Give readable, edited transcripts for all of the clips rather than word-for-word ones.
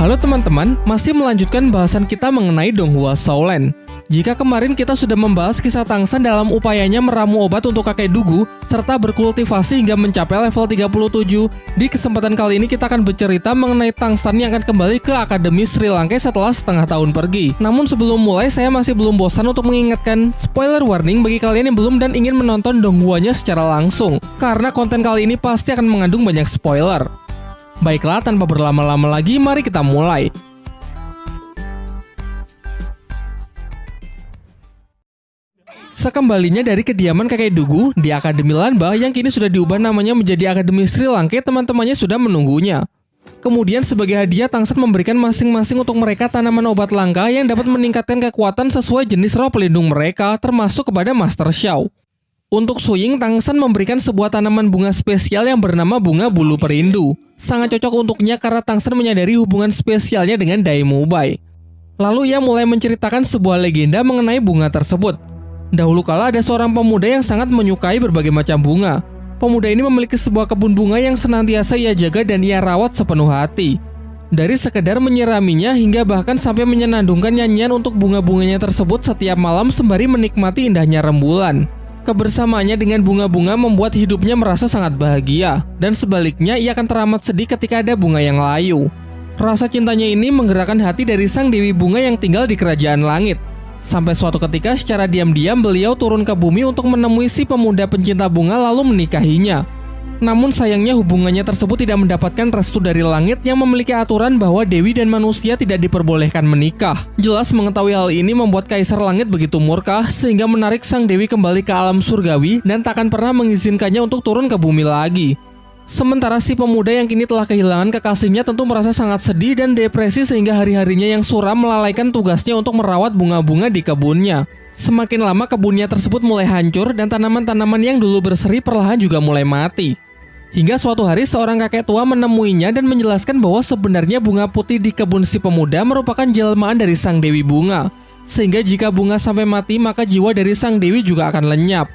Halo teman-teman, masih melanjutkan bahasan kita mengenai Donghua Shaolin. Jika kemarin kita sudah membahas kisah Tangsan dalam upayanya meramu obat untuk kakek Dugu, serta berkultivasi hingga mencapai level 37, di kesempatan kali ini kita akan bercerita mengenai Tangsan yang akan kembali ke Akademi Sri Lanka setelah setengah tahun pergi. Namun sebelum mulai, saya masih belum bosan untuk mengingatkan spoiler warning bagi kalian yang belum dan ingin menonton Donghuanya secara langsung, karena konten kali ini pasti akan mengandung banyak spoiler. Baiklah, tanpa berlama-lama lagi, mari kita mulai. Sekembalinya dari kediaman kakek Dugu di Akademi Lanba yang kini sudah diubah namanya menjadi Akademi Sri Lanka, teman-temannya sudah menunggunya. Kemudian sebagai hadiah, Tangsan memberikan masing-masing untuk mereka tanaman obat langka yang dapat meningkatkan kekuatan sesuai jenis roh pelindung mereka, termasuk kepada Master Xiao. Untuk Suying, Tangsan memberikan sebuah tanaman bunga spesial yang bernama bunga bulu perindu. Sangat cocok untuknya karena Tangsan menyadari hubungan spesialnya dengan Dai Mubai. Lalu ia mulai menceritakan sebuah legenda mengenai bunga tersebut. Dahulu kala ada seorang pemuda yang sangat menyukai berbagai macam bunga. Pemuda ini memiliki sebuah kebun bunga yang senantiasa ia jaga dan ia rawat sepenuh hati. Dari sekedar menyiraminya hingga bahkan sampai menyenandungkan nyanyian untuk bunga-bunganya tersebut setiap malam sembari menikmati indahnya rembulan. Kebersamaannya dengan bunga-bunga membuat hidupnya merasa sangat bahagia, dan sebaliknya ia akan teramat sedih ketika ada bunga yang layu. Rasa cintanya ini menggerakkan hati dari sang Dewi Bunga yang tinggal di kerajaan langit. Sampai suatu ketika secara diam-diam beliau turun ke bumi untuk menemui si pemuda pencinta bunga lalu menikahinya. Namun sayangnya hubungannya tersebut tidak mendapatkan restu dari langit yang memiliki aturan bahwa dewi dan manusia tidak diperbolehkan menikah. Jelas mengetahui hal ini membuat Kaisar Langit begitu murka sehingga menarik sang dewi kembali ke alam surgawi dan takkan pernah mengizinkannya untuk turun ke bumi lagi. Sementara si pemuda yang kini telah kehilangan kekasihnya tentu merasa sangat sedih dan depresi sehingga hari-harinya yang suram melalaikan tugasnya untuk merawat bunga-bunga di kebunnya. Semakin lama kebunnya tersebut mulai hancur dan tanaman-tanaman yang dulu berseri perlahan juga mulai mati. Hingga suatu hari seorang kakek tua menemuinya dan menjelaskan bahwa sebenarnya bunga putih di kebun si pemuda merupakan jelmaan dari sang Dewi Bunga. Sehingga jika bunga sampai mati maka jiwa dari sang dewi juga akan lenyap.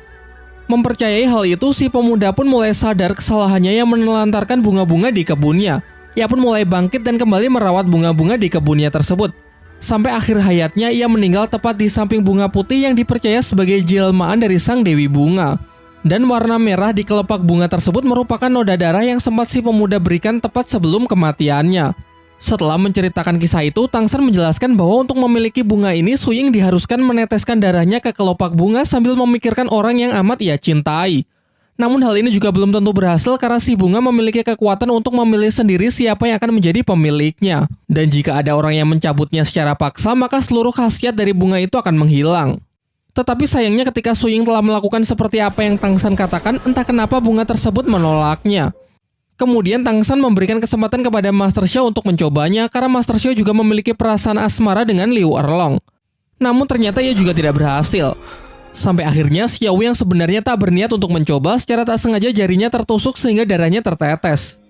Mempercayai hal itu, si pemuda pun mulai sadar kesalahannya yang menelantarkan bunga-bunga di kebunnya. Ia pun mulai bangkit dan kembali merawat bunga-bunga di kebunnya tersebut. Sampai akhir hayatnya ia meninggal tepat di samping bunga putih yang dipercaya sebagai jelmaan dari sang Dewi Bunga. Dan warna merah di kelopak bunga tersebut merupakan noda darah yang sempat si pemuda berikan tepat sebelum kematiannya. Setelah menceritakan kisah itu, Tangsan menjelaskan bahwa untuk memiliki bunga ini, Suying diharuskan meneteskan darahnya ke kelopak bunga sambil memikirkan orang yang amat ia cintai. Namun hal ini juga belum tentu berhasil karena si bunga memiliki kekuatan untuk memilih sendiri siapa yang akan menjadi pemiliknya. Dan jika ada orang yang mencabutnya secara paksa, maka seluruh khasiat dari bunga itu akan menghilang. Tetapi sayangnya ketika Suying telah melakukan seperti apa yang Tangsan katakan, entah kenapa bunga tersebut menolaknya. Kemudian Tangsan memberikan kesempatan kepada Master Xiao untuk mencobanya karena Master Xiao juga memiliki perasaan asmara dengan Liu Erlong. Namun ternyata ia juga tidak berhasil. Sampai akhirnya Xiao yang sebenarnya tak berniat untuk mencoba secara tak sengaja jarinya tertusuk sehingga darahnya tertetes.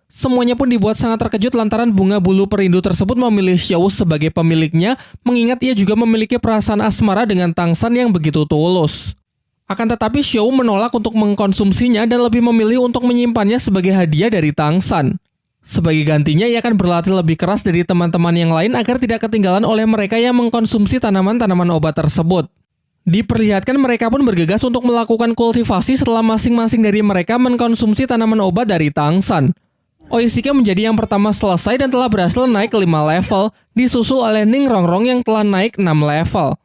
Semuanya pun dibuat sangat terkejut lantaran bunga bulu perindu tersebut memilih Xiao sebagai pemiliknya, mengingat ia juga memiliki perasaan asmara dengan Tangsan yang begitu tulus. Akan tetapi Xiao menolak untuk mengkonsumsinya dan lebih memilih untuk menyimpannya sebagai hadiah dari Tangsan. Sebagai gantinya ia akan berlatih lebih keras dari teman-teman yang lain agar tidak ketinggalan oleh mereka yang mengkonsumsi tanaman-tanaman obat tersebut. Diperlihatkan mereka pun bergegas untuk melakukan kultivasi setelah masing-masing dari mereka mengkonsumsi tanaman obat dari Tangsan. Oishika menjadi yang pertama selesai dan telah berhasil naik ke 5 level, disusul oleh Ning Rongrong yang telah naik 6 level.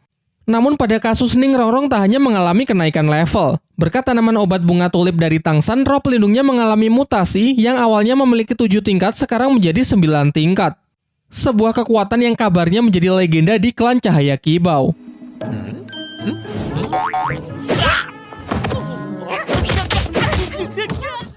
Namun pada kasus Ning Rongrong tak hanya mengalami kenaikan level. Berkat tanaman obat bunga tulip dari Tangsan, roh pelindungnya mengalami mutasi yang awalnya memiliki 7 tingkat sekarang menjadi 9 tingkat. Sebuah kekuatan yang kabarnya menjadi legenda di klan Cahaya Kibau.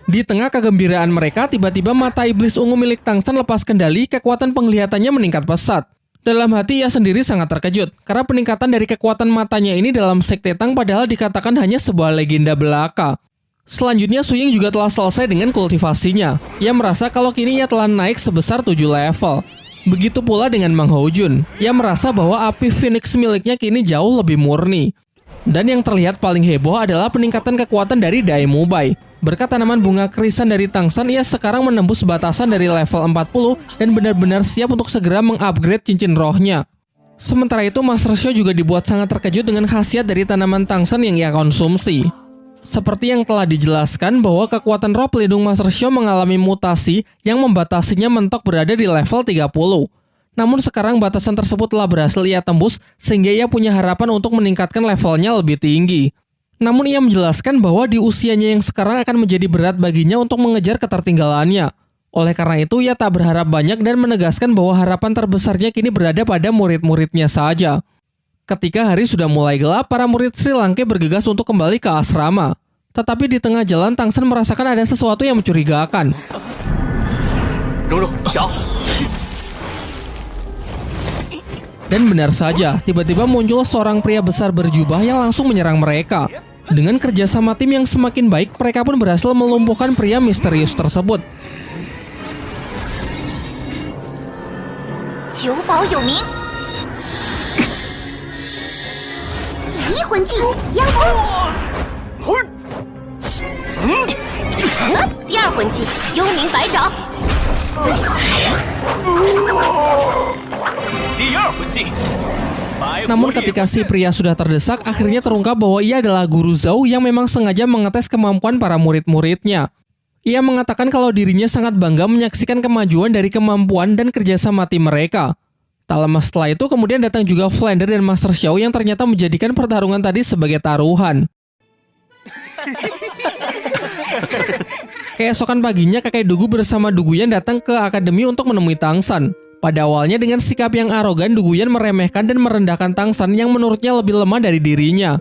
Di tengah kegembiraan mereka, tiba-tiba mata iblis ungu milik Tangsan lepas kendali, kekuatan penglihatannya meningkat pesat. Dalam hati ia sendiri sangat terkejut, karena peningkatan dari kekuatan matanya ini dalam Sekte Tang padahal dikatakan hanya sebuah legenda belaka. Selanjutnya Suying juga telah selesai dengan kultivasinya. Ia merasa kalau kini ia telah naik sebesar 7 level. Begitu pula dengan Mang Houjun. Ia merasa bahwa api Phoenix miliknya kini jauh lebih murni. Dan yang terlihat paling heboh adalah peningkatan kekuatan dari Dai Mubai. Berkat tanaman bunga krisan dari Tangsan, ia sekarang menembus batasan dari level 40 dan benar-benar siap untuk segera mengupgrade cincin rohnya. Sementara itu, Master Xiao juga dibuat sangat terkejut dengan khasiat dari tanaman Tangsan yang ia konsumsi. Seperti yang telah dijelaskan bahwa kekuatan roh pelindung Master Xiao mengalami mutasi yang membatasinya mentok berada di level 30. Namun sekarang batasan tersebut telah berhasil ia tembus sehingga ia punya harapan untuk meningkatkan levelnya lebih tinggi. Namun ia menjelaskan bahwa di usianya yang sekarang akan menjadi berat baginya untuk mengejar ketertinggalannya. Oleh karena itu ia tak berharap banyak dan menegaskan bahwa harapan terbesarnya kini berada pada murid-muridnya saja. Ketika hari sudah mulai gelap, para murid Sri Langke bergegas untuk kembali ke asrama. Tetapi di tengah jalan Tangsan merasakan ada sesuatu yang mencurigakan. Dan benar saja, tiba-tiba muncul seorang pria besar berjubah yang langsung menyerang mereka. Dengan kerjasama tim yang semakin baik, mereka pun berhasil melumpuhkan pria misterius tersebut. Namun ketika si pria sudah terdesak, akhirnya terungkap bahwa ia adalah Guru Zhao yang memang sengaja mengetes kemampuan para murid-muridnya. Ia mengatakan kalau dirinya sangat bangga menyaksikan kemajuan dari kemampuan dan kerjasama tim mereka. Tak lama setelah itu kemudian datang juga Flounder dan Master Xiao yang ternyata menjadikan pertarungan tadi sebagai taruhan. Keesokan paginya kakek Dugu bersama Duguyan datang ke akademi untuk menemui Tangsan. Pada awalnya dengan sikap yang arogan, Duguyan meremehkan dan merendahkan Tangsan yang menurutnya lebih lemah dari dirinya.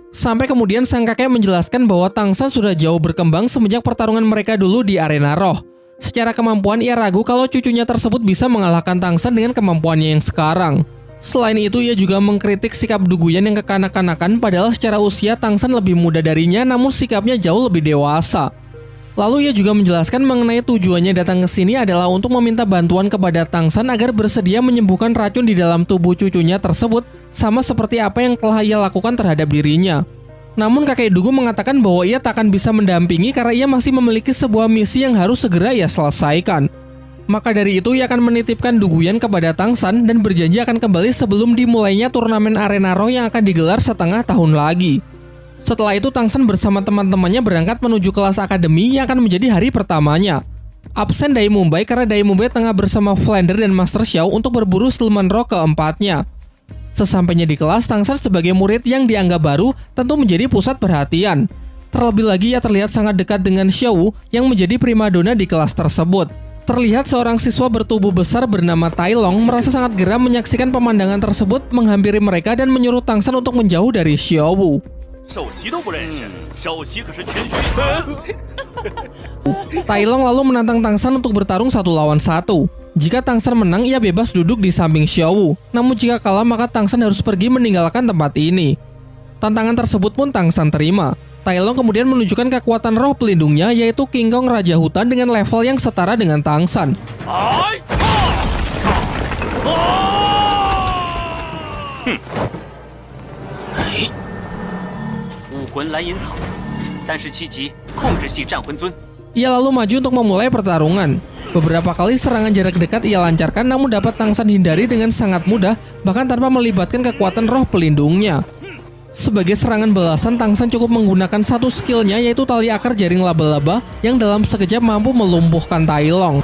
Sampai kemudian sang kakek menjelaskan bahwa Tangsan sudah jauh berkembang semenjak pertarungan mereka dulu di arena roh. Secara kemampuan ia ragu kalau cucunya tersebut bisa mengalahkan Tangsan dengan kemampuannya yang sekarang. Selain itu ia juga mengkritik sikap Duguyan yang kekanak-kanakan padahal secara usia Tangsan lebih muda darinya namun sikapnya jauh lebih dewasa. Lalu ia juga menjelaskan mengenai tujuannya datang ke sini adalah untuk meminta bantuan kepada Tangsan agar bersedia menyembuhkan racun di dalam tubuh cucunya tersebut sama seperti apa yang telah ia lakukan terhadap dirinya. Namun kakek Dugu mengatakan bahwa ia tak akan bisa mendampingi karena ia masih memiliki sebuah misi yang harus segera ia selesaikan. Maka dari itu ia akan menitipkan Duguyan kepada Tangsan dan berjanji akan kembali sebelum dimulainya turnamen arena roh yang akan digelar setengah tahun lagi. Setelah itu Tangsan bersama teman-temannya berangkat menuju kelas akademi yang akan menjadi hari pertamanya. Absen Dai Mumbai karena Dai Mumbai tengah bersama Flounder dan Master Xiao untuk berburu siluman roh keempatnya. Sesampainya di kelas, Tangsan sebagai murid yang dianggap baru tentu menjadi pusat perhatian. Terlebih lagi ia terlihat sangat dekat dengan Xiao yang menjadi primadona di kelas tersebut. Terlihat seorang siswa bertubuh besar bernama Tai Long merasa sangat geram menyaksikan pemandangan tersebut menghampiri mereka dan menyuruh Tangsan untuk menjauh dari Xiao. Tai Long lalu menantang Tangsan untuk bertarung 1 lawan 1. Jika Tangsan menang, ia bebas duduk di samping Xiao. Namun jika kalah, maka Tangsan harus pergi meninggalkan tempat ini. Tantangan tersebut pun Tangsan terima. Tai Long kemudian menunjukkan kekuatan roh pelindungnya, yaitu King Kong Raja Hutan dengan level yang setara dengan Tangsan. Ia lalu maju untuk memulai pertarungan. Beberapa kali serangan jarak dekat ia lancarkan namun dapat Tangsan hindari dengan sangat mudah, bahkan tanpa melibatkan kekuatan roh pelindungnya. Sebagai serangan balasan, Tangsan cukup menggunakan satu skillnya yaitu tali akar jaring laba-laba yang dalam sekejap mampu melumpuhkan Tai Long.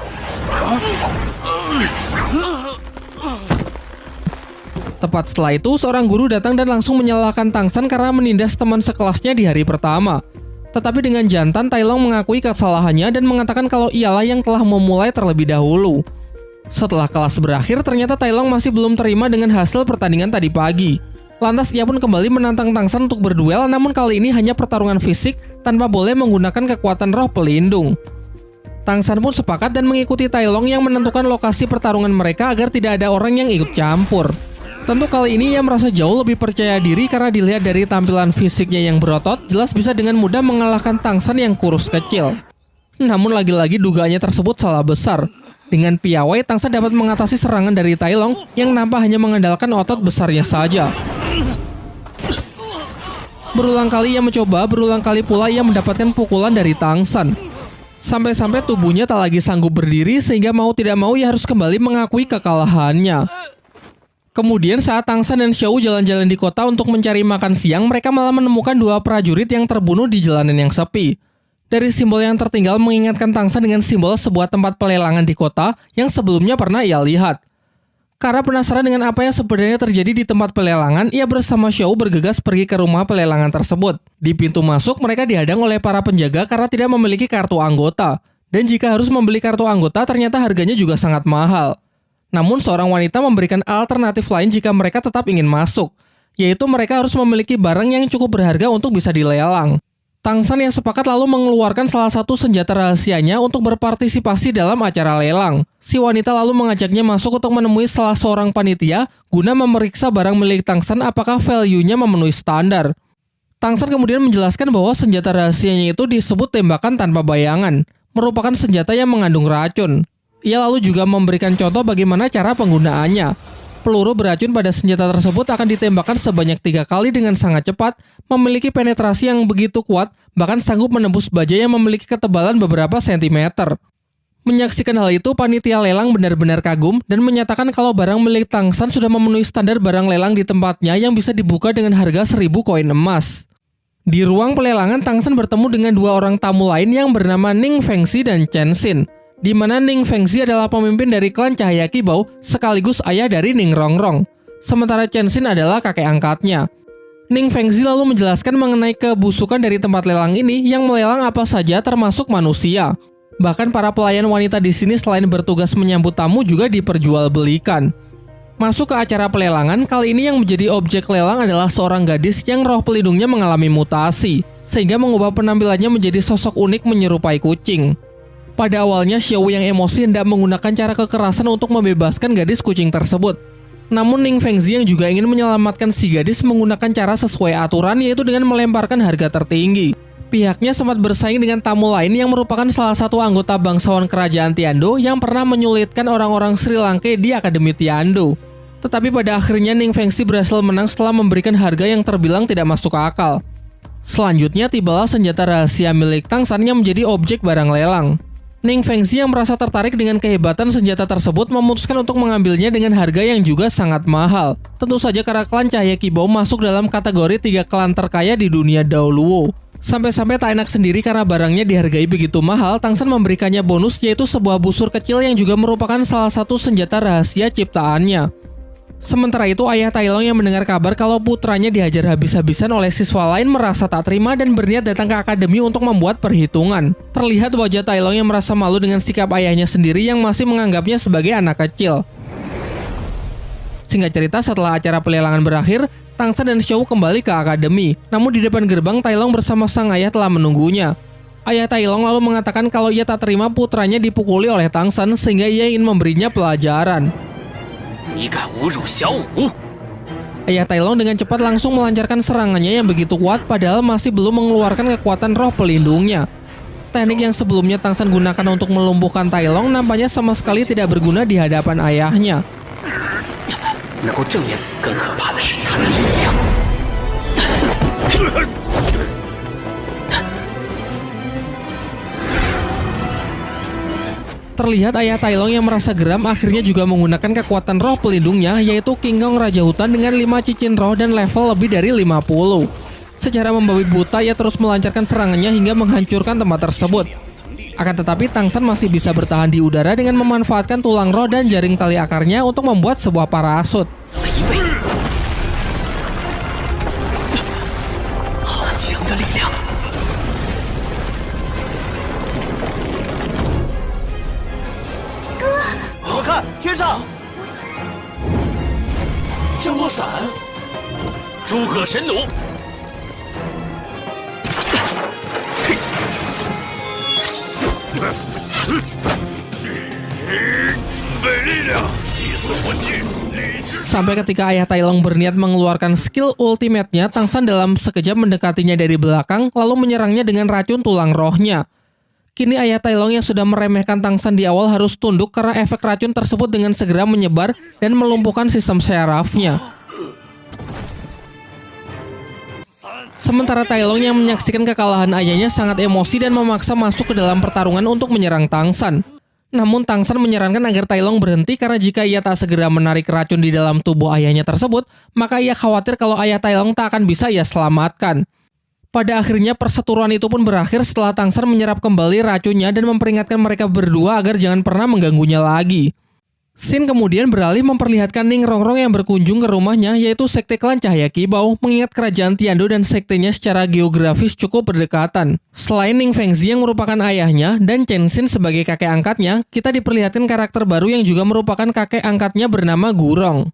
Tepat setelah itu, seorang guru datang dan langsung menyalahkan Tangsan karena menindas teman sekelasnya di hari pertama. Tetapi dengan jantan, Tai Long mengakui kesalahannya dan mengatakan kalau ialah yang telah memulai terlebih dahulu. Setelah kelas berakhir, ternyata Tai Long masih belum terima dengan hasil pertandingan tadi pagi. Lantas ia pun kembali menantang Tangsan untuk berduel, namun kali ini hanya pertarungan fisik tanpa boleh menggunakan kekuatan roh pelindung. Tangsan pun sepakat dan mengikuti Tai Long yang menentukan lokasi pertarungan mereka agar tidak ada orang yang ikut campur. Tentu kali ini ia merasa jauh lebih percaya diri karena dilihat dari tampilan fisiknya yang berotot, jelas bisa dengan mudah mengalahkan Tangsan yang kurus kecil. Namun lagi-lagi dugaannya tersebut salah besar. Dengan piawai, Tangsan dapat mengatasi serangan dari Tai Long yang nampak hanya mengandalkan otot besarnya saja. Berulang kali ia mencoba, berulang kali pula ia mendapatkan pukulan dari Tang San. Sampai-sampai tubuhnya tak lagi sanggup berdiri sehingga mau tidak mau ia harus kembali mengakui kekalahannya. Kemudian saat Tang San dan Xiao jalan-jalan di kota untuk mencari makan siang, mereka malah menemukan dua prajurit yang terbunuh di jalanan yang sepi. Dari simbol yang tertinggal mengingatkan Tang San dengan simbol sebuah tempat pelelangan di kota yang sebelumnya pernah ia lihat. Karena penasaran dengan apa yang sebenarnya terjadi di tempat pelelangan, ia bersama Xiao bergegas pergi ke rumah pelelangan tersebut. Di pintu masuk, mereka dihadang oleh para penjaga karena tidak memiliki kartu anggota. Dan jika harus membeli kartu anggota, ternyata harganya juga sangat mahal. Namun seorang wanita memberikan alternatif lain jika mereka tetap ingin masuk, yaitu mereka harus memiliki barang yang cukup berharga untuk bisa dilelang. Tang San yang sepakat lalu mengeluarkan salah satu senjata rahasianya untuk berpartisipasi dalam acara lelang. Si wanita lalu mengajaknya masuk untuk menemui salah seorang panitia guna memeriksa barang milik Tang San apakah value-nya memenuhi standar. Tang San kemudian menjelaskan bahwa senjata rahasianya itu disebut tembakan tanpa bayangan, merupakan senjata yang mengandung racun. Ia lalu juga memberikan contoh bagaimana cara penggunaannya. Peluru beracun pada senjata tersebut akan ditembakkan sebanyak 3 kali dengan sangat cepat, memiliki penetrasi yang begitu kuat, bahkan sanggup menembus baja yang memiliki ketebalan beberapa sentimeter. Menyaksikan hal itu, panitia lelang benar-benar kagum dan menyatakan kalau barang milik Tang San sudah memenuhi standar barang lelang di tempatnya yang bisa dibuka dengan harga 1000 koin emas. Di ruang pelelangan, Tang San bertemu dengan dua orang tamu lain yang bernama Ning Fengxi dan Chen Xin, di mana Ning Fengxi adalah pemimpin dari klan Cahaya Kibau sekaligus ayah dari Ning Rongrong, sementara Chen Xin adalah kakek angkatnya. Ning Fengxi lalu menjelaskan mengenai kebusukan dari tempat lelang ini yang melelang apa saja termasuk manusia. Bahkan para pelayan wanita di sini selain bertugas menyambut tamu juga diperjualbelikan. Masuk ke acara pelelangan, kali ini yang menjadi objek lelang adalah seorang gadis yang roh pelindungnya mengalami mutasi, sehingga mengubah penampilannya menjadi sosok unik menyerupai kucing. Pada awalnya, Xiao yang emosi hendak menggunakan cara kekerasan untuk membebaskan gadis kucing tersebut. Namun Ning Fengxi yang juga ingin menyelamatkan si gadis menggunakan cara sesuai aturan, yaitu dengan melemparkan harga tertinggi. Pihaknya sempat bersaing dengan tamu lain yang merupakan salah satu anggota bangsawan kerajaan Tiando yang pernah menyulitkan orang-orang Sri Lanka di Akademi Tiando. Tetapi pada akhirnya Ning Fengxi berhasil menang setelah memberikan harga yang terbilang tidak masuk akal. Selanjutnya tibalah senjata rahasia milik Tang San yang menjadi objek barang lelang. Ning Fengxi yang merasa tertarik dengan kehebatan senjata tersebut memutuskan untuk mengambilnya dengan harga yang juga sangat mahal. Tentu saja karena klan Cahaya Kibau masuk dalam kategori 3 klan terkaya di dunia Daoluo. Sampai-sampai tak enak sendiri karena barangnya dihargai begitu mahal, Tang San memberikannya bonus yaitu sebuah busur kecil yang juga merupakan salah satu senjata rahasia ciptaannya. Sementara itu, ayah Tai Long yang mendengar kabar kalau putranya dihajar habis-habisan oleh siswa lain merasa tak terima dan berniat datang ke akademi untuk membuat perhitungan. Terlihat wajah Tai Long yang merasa malu dengan sikap ayahnya sendiri yang masih menganggapnya sebagai anak kecil. Singkat cerita, setelah acara pelelangan berakhir, Tang San dan Xiao kembali ke akademi. Namun di depan gerbang, Tai Long bersama sang ayah telah menunggunya. Ayah Tai Long lalu mengatakan kalau ia tak terima putranya dipukuli oleh Tang San sehingga ia ingin memberinya pelajaran. Ayah Tai Long dengan cepat langsung melancarkan serangannya yang begitu kuat padahal masih belum mengeluarkan kekuatan roh pelindungnya. Teknik yang sebelumnya Tang San gunakan untuk melumpuhkan Tai Long nampaknya sama sekali tidak berguna di hadapan ayahnya. Terlihat ayah Tai Long yang merasa geram akhirnya juga menggunakan kekuatan roh pelindungnya yaitu King Kong Raja Hutan dengan 5 cincin roh dan level lebih dari 50. Secara membabi buta ia terus melancarkan serangannya hingga menghancurkan tempat tersebut. Akan tetapi Tang San masih bisa bertahan di udara dengan memanfaatkan tulang roh dan jaring tali akarnya untuk membuat sebuah parasut. Sampai ketika ayah Tai Long berniat mengeluarkan skill ultimate-nya, Tang San dalam sekejap mendekatinya dari belakang lalu menyerangnya dengan racun tulang rohnya. Kini ayah Tai Long yang sudah meremehkan Tang San di awal harus tunduk karena efek racun tersebut dengan segera menyebar dan melumpuhkan sistem syarafnya. Sementara Tai Long yang menyaksikan kekalahan ayahnya sangat emosi dan memaksa masuk ke dalam pertarungan untuk menyerang Tang San. Namun Tang San menyarankan agar Tai Long berhenti karena jika ia tak segera menarik racun di dalam tubuh ayahnya tersebut, maka ia khawatir kalau ayah Tai Long tak akan bisa ia selamatkan. Pada akhirnya perseteruan itu pun berakhir setelah Tang San menyerap kembali racunnya dan memperingatkan mereka berdua agar jangan pernah mengganggunya lagi. Scene kemudian beralih memperlihatkan Ning Rongrong yang berkunjung ke rumahnya, yaitu sekte klan Cahaya Kibau, mengingat kerajaan Tiando dan sektenya secara geografis cukup berdekatan. Selain Ning Fengzi yang merupakan ayahnya dan Chen Xin sebagai kakek angkatnya, kita diperlihatkan karakter baru yang juga merupakan kakek angkatnya bernama Gurong.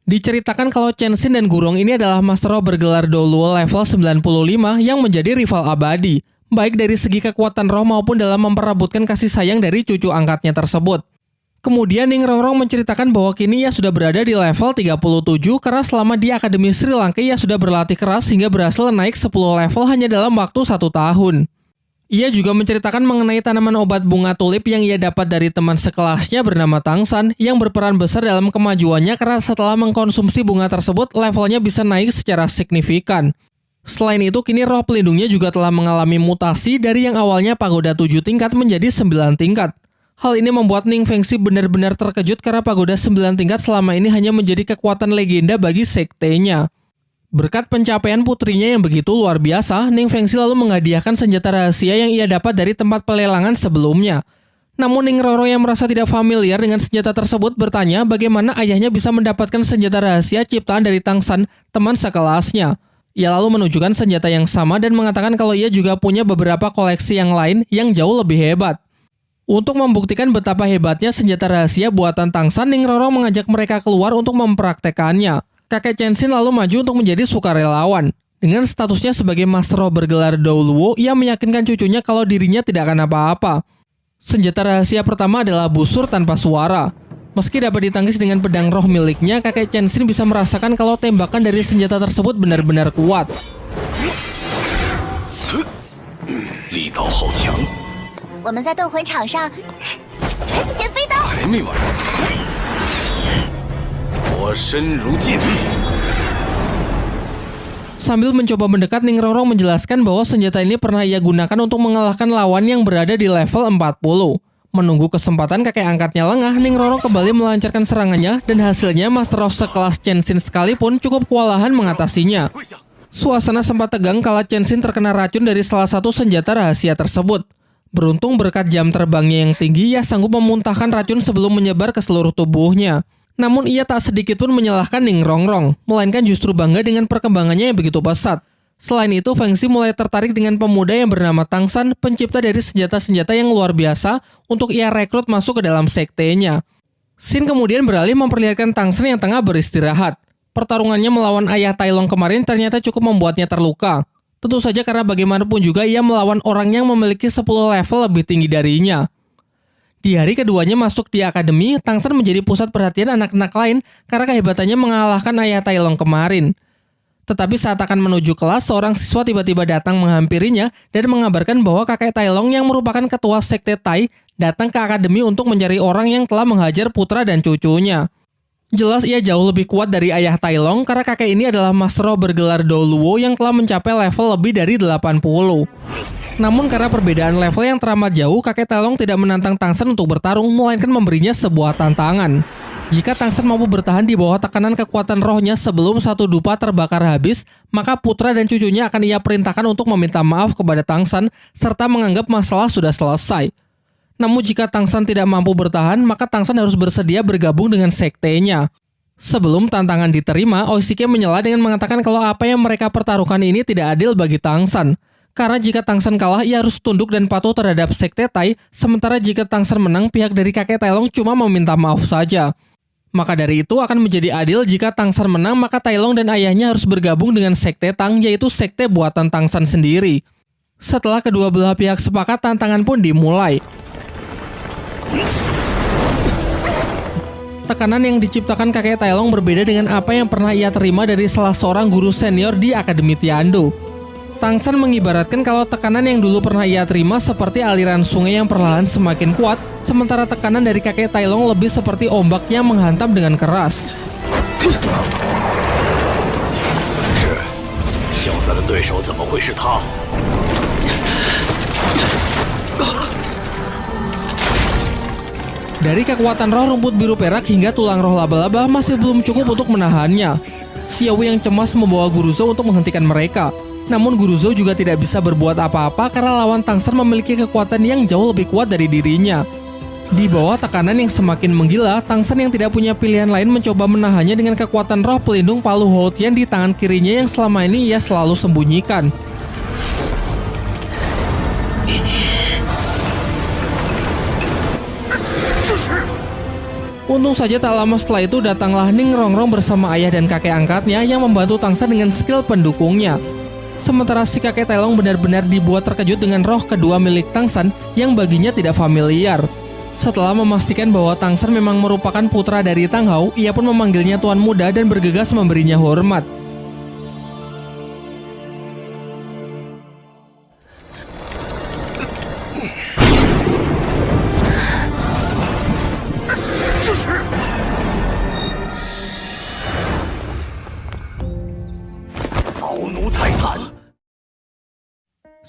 Diceritakan kalau Chen Xin dan Gurong ini adalah Master Roh bergelar Doluo level 95 yang menjadi rival abadi, baik dari segi kekuatan roh maupun dalam memperebutkan kasih sayang dari cucu angkatnya tersebut. Kemudian Ning Rongrong menceritakan bahwa kini ia sudah berada di level 37 karena selama di Akademi Sri Lanka ia sudah berlatih keras hingga berhasil naik 10 level hanya dalam waktu 1 tahun. Ia juga menceritakan mengenai tanaman obat bunga tulip yang ia dapat dari teman sekelasnya bernama Tang San yang berperan besar dalam kemajuannya karena setelah mengkonsumsi bunga tersebut levelnya bisa naik secara signifikan. Selain itu, kini roh pelindungnya juga telah mengalami mutasi dari yang awalnya pagoda 7 tingkat menjadi 9 tingkat. Hal ini membuat Ning Fengzi benar-benar terkejut karena pagoda 9 tingkat selama ini hanya menjadi kekuatan legenda bagi sektenya. Berkat pencapaian putrinya yang begitu luar biasa, Ning Fengzi lalu menghadiahkan senjata rahasia yang ia dapat dari tempat pelelangan sebelumnya. Namun Ning Rongrong yang merasa tidak familiar dengan senjata tersebut bertanya bagaimana ayahnya bisa mendapatkan senjata rahasia ciptaan dari Tang San, teman sekelasnya. Ia lalu menunjukkan senjata yang sama dan mengatakan kalau ia juga punya beberapa koleksi yang lain yang jauh lebih hebat. Untuk membuktikan betapa hebatnya senjata rahasia buatan Tang San, Ning Rongrong mengajak mereka keluar untuk mempraktekannya. Kakek Chen Xin lalu maju untuk menjadi sukarelawan. Dengan statusnya sebagai Master Roh bergelar Doluo, ia meyakinkan cucunya kalau dirinya tidak akan apa-apa. Senjata rahasia pertama adalah busur tanpa suara. Meski dapat ditangkis dengan pedang roh miliknya, kakek Chen Xin bisa merasakan kalau tembakan dari senjata tersebut benar-benar kuat. 力道好强。我们在斗魂场上捡飞刀。还没完，我身如剑。 Sambil mencoba mendekat, Ning Rongrong menjelaskan bahwa senjata ini pernah ia gunakan untuk mengalahkan lawan yang berada di level 40. Menunggu kesempatan kakek angkatnya lengah, Ning Rongrong kembali melancarkan serangannya dan hasilnya Master Roh sekelas Chen Xin sekalipun cukup kewalahan mengatasinya. Suasana sempat tegang kala Chen Xin terkena racun dari salah satu senjata rahasia tersebut. Beruntung berkat jam terbangnya yang tinggi, ia sanggup memuntahkan racun sebelum menyebar ke seluruh tubuhnya. Namun ia tak sedikit pun menyalahkan Ning Rongrong, melainkan justru bangga dengan perkembangannya yang begitu pesat. Selain itu, Fengzi mulai tertarik dengan pemuda yang bernama Tang San, pencipta dari senjata-senjata yang luar biasa untuk ia rekrut masuk ke dalam sektenya. Scene kemudian beralih memperlihatkan Tang San yang tengah beristirahat. Pertarungannya melawan ayah Tai Long kemarin ternyata cukup membuatnya terluka. Tentu saja karena bagaimanapun juga ia melawan orang yang memiliki 10 level lebih tinggi darinya. Di hari keduanya masuk di akademi, Tang San menjadi pusat perhatian anak-anak lain karena kehebatannya mengalahkan ayah Tai Long kemarin. Tetapi saat akan menuju kelas, seorang siswa tiba-tiba datang menghampirinya dan mengabarkan bahwa kakek Tai Long yang merupakan ketua sekte Tai datang ke akademi untuk mencari orang yang telah menghajar putra dan cucunya. Jelas ia jauh lebih kuat dari ayah Tai Long karena kakek ini adalah Master Roh bergelar Doluo yang telah mencapai level lebih dari 80. Namun karena perbedaan level yang teramat jauh, kakek Tai Long tidak menantang Tang San untuk bertarung, melainkan memberinya sebuah tantangan. Jika Tang San mampu bertahan di bawah tekanan kekuatan rohnya sebelum satu dupa terbakar habis, maka putra dan cucunya akan ia perintahkan untuk meminta maaf kepada Tang San serta menganggap masalah sudah selesai. Namun jika Tang San tidak mampu bertahan, maka Tang San harus bersedia bergabung dengan sektenya. Sebelum tantangan diterima, Oishike menyela dengan mengatakan kalau apa yang mereka pertaruhkan ini tidak adil bagi Tang San. Karena jika Tang San kalah, ia harus tunduk dan patuh terhadap sekte Tai, sementara jika Tang San menang, pihak dari kakek Tai Long cuma meminta maaf saja. Maka dari itu akan menjadi adil jika Tang San menang, maka Tai Long dan ayahnya harus bergabung dengan sekte Tang, yaitu sekte buatan Tang San sendiri. Setelah kedua belah pihak sepakat, tantangan pun dimulai. Tekanan yang diciptakan kakek Tai Long berbeda dengan apa yang pernah ia terima dari salah seorang guru senior di Akademi Tiando. Tang San mengibaratkan kalau tekanan yang dulu pernah ia terima seperti aliran sungai yang perlahan semakin kuat, sementara tekanan dari kakek Tai Long lebih seperti ombak yang menghantam dengan keras. 散的对手怎么会是他？ Dari kekuatan roh rumput biru perak hingga tulang roh laba-laba masih belum cukup untuk menahannya. Xiao yang cemas membawa Guru Zhou untuk menghentikan mereka. Namun Guru Zhou juga tidak bisa berbuat apa-apa karena lawan Tang San memiliki kekuatan yang jauh lebih kuat dari dirinya. Di bawah tekanan yang semakin menggila, Tang San yang tidak punya pilihan lain mencoba menahannya dengan kekuatan roh pelindung palu Hou Tian di tangan kirinya yang selama ini ia selalu sembunyikan. Untung saja tak lama setelah itu datanglah Ning Rongrong bersama ayah dan kakek angkatnya yang membantu Tang San dengan skill pendukungnya. Sementara si kakek Tai Long benar-benar dibuat terkejut dengan roh kedua milik Tang San yang baginya tidak familiar. Setelah memastikan bahwa Tang San memang merupakan putra dari Tang Hao, ia pun memanggilnya Tuan Muda dan bergegas memberinya hormat.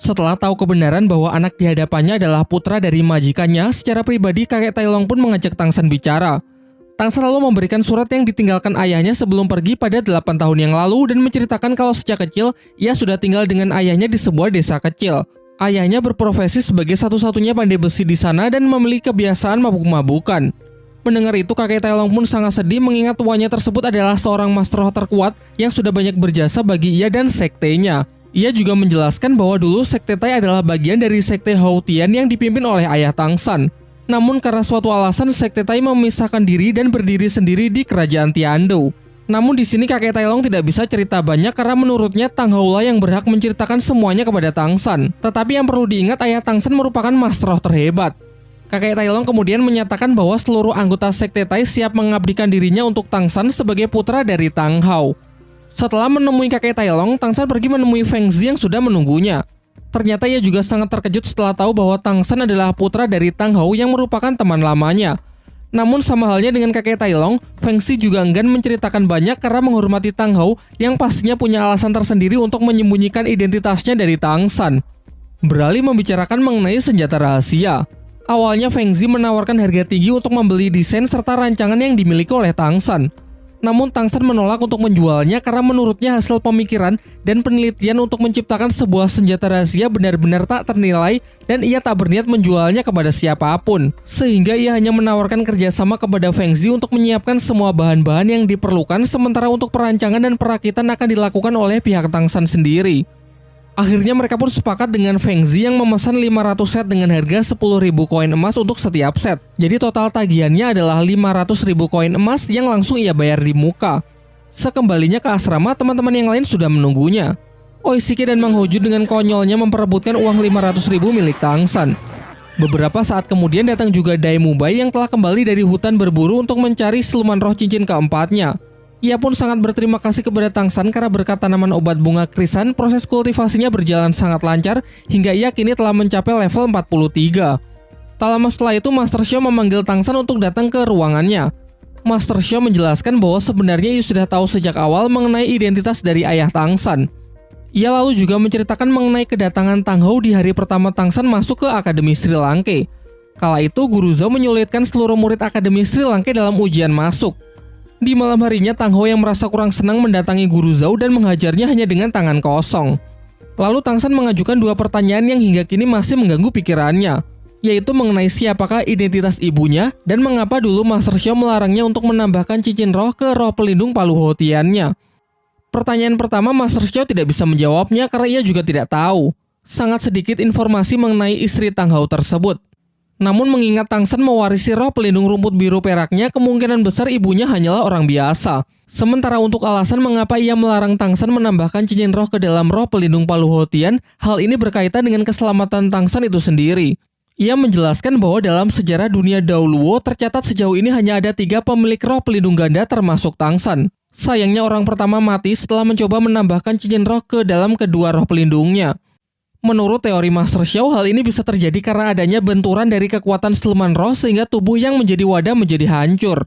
Setelah tahu kebenaran bahwa anak di hadapannya adalah putra dari majikannya, secara pribadi kakek Tai Long pun mengajak Tang San bicara. Tang San lalu memberikan surat yang ditinggalkan ayahnya sebelum pergi pada 8 tahun yang lalu dan menceritakan kalau sejak kecil ia sudah tinggal dengan ayahnya di sebuah desa kecil. Ayahnya berprofesi sebagai satu-satunya pandai besi di sana dan memiliki kebiasaan mabuk-mabukan. Mendengar itu kakek Tai Long pun sangat sedih mengingat tuannya tersebut adalah seorang master roh terkuat yang sudah banyak berjasa bagi ia dan sektenya. Ia juga menjelaskan bahwa dulu sekte Tai adalah bagian dari sekte Hou Tian yang dipimpin oleh ayah Tang San. Namun karena suatu alasan sekte Tai memisahkan diri dan berdiri sendiri di kerajaan Tiandou. Namun di sini kakek Tai Long tidak bisa cerita banyak karena menurutnya Tang Hou lah yang berhak menceritakan semuanya kepada Tang San. Tetapi yang perlu diingat ayah Tang San merupakan master roh terhebat. Kakek Tai Long kemudian menyatakan bahwa seluruh anggota sekte Tai siap mengabdikan dirinya untuk Tang San sebagai putra dari Tang Hao. Setelah menemui kakek Tai Long, Tang San pergi menemui Feng Zi yang sudah menunggunya. Ternyata ia juga sangat terkejut setelah tahu bahwa Tang San adalah putra dari Tang Hao yang merupakan teman lamanya. Namun sama halnya dengan kakek Tai Long, Feng Zi juga enggan menceritakan banyak karena menghormati Tang Hao yang pastinya punya alasan tersendiri untuk menyembunyikan identitasnya dari Tang San. Beralih membicarakan mengenai senjata rahasia. Awalnya Feng Zi menawarkan harga tinggi untuk membeli desain serta rancangan yang dimiliki oleh Tang San. Namun Tang San menolak untuk menjualnya karena menurutnya hasil pemikiran dan penelitian untuk menciptakan sebuah senjata rahasia benar-benar tak ternilai dan ia tak berniat menjualnya kepada siapapun. Sehingga ia hanya menawarkan kerjasama kepada Feng Zi untuk menyiapkan semua bahan-bahan yang diperlukan sementara untuk perancangan dan perakitan akan dilakukan oleh pihak Tang San sendiri. Akhirnya mereka pun sepakat dengan Feng Zi yang memesan 500 set dengan harga 10.000 koin emas untuk setiap set. Jadi total tagihannya adalah 500.000 koin emas yang langsung ia bayar di muka. Sekembalinya ke asrama, teman-teman yang lain sudah menunggunya. Oishiki dan Mang Hoju dengan konyolnya memperebutkan uang 500.000 milik Tang San. Beberapa saat kemudian datang juga Dai Mubai yang telah kembali dari hutan berburu untuk mencari siluman roh cincin keempatnya. Ia pun sangat berterima kasih kepada Tang San karena berkat tanaman obat bunga krisan, proses kultivasinya berjalan sangat lancar hingga ia kini telah mencapai level 43. Tak lama setelah itu, Master Xiao memanggil Tang San untuk datang ke ruangannya. Master Xiao menjelaskan bahwa sebenarnya ia sudah tahu sejak awal mengenai identitas dari ayah Tang San. Ia lalu juga menceritakan mengenai kedatangan Tang Hao di hari pertama Tang San masuk ke Akademi Sri Lanka. Kala itu, Guru Zhou menyulitkan seluruh murid Akademi Sri Lanka dalam ujian masuk. Di malam harinya, Tang Hao yang merasa kurang senang mendatangi Guru Zhou dan menghajarnya hanya dengan tangan kosong. Lalu Tang San mengajukan dua pertanyaan yang hingga kini masih mengganggu pikirannya, yaitu mengenai siapakah identitas ibunya dan mengapa dulu Master Xiao melarangnya untuk menambahkan cincin roh ke roh pelindung palu Hou Tian-nya. Pertanyaan pertama, Master Xiao tidak bisa menjawabnya karena ia juga tidak tahu. Sangat sedikit informasi mengenai istri Tang Hao tersebut. Namun mengingat Tang San mewarisi roh pelindung rumput biru peraknya, kemungkinan besar ibunya hanyalah orang biasa. Sementara untuk alasan mengapa ia melarang Tang San menambahkan cincin roh ke dalam roh pelindung palu Hou Tian, hal ini berkaitan dengan keselamatan Tang San itu sendiri. Ia menjelaskan bahwa dalam sejarah dunia Daoluo tercatat sejauh ini hanya ada 3 pemilik roh pelindung ganda termasuk Tang San. Sayangnya orang pertama mati setelah mencoba menambahkan cincin roh ke dalam kedua roh pelindungnya. Menurut teori Master Xiao, hal ini bisa terjadi karena adanya benturan dari kekuatan siluman roh sehingga tubuh yang menjadi wadah menjadi hancur.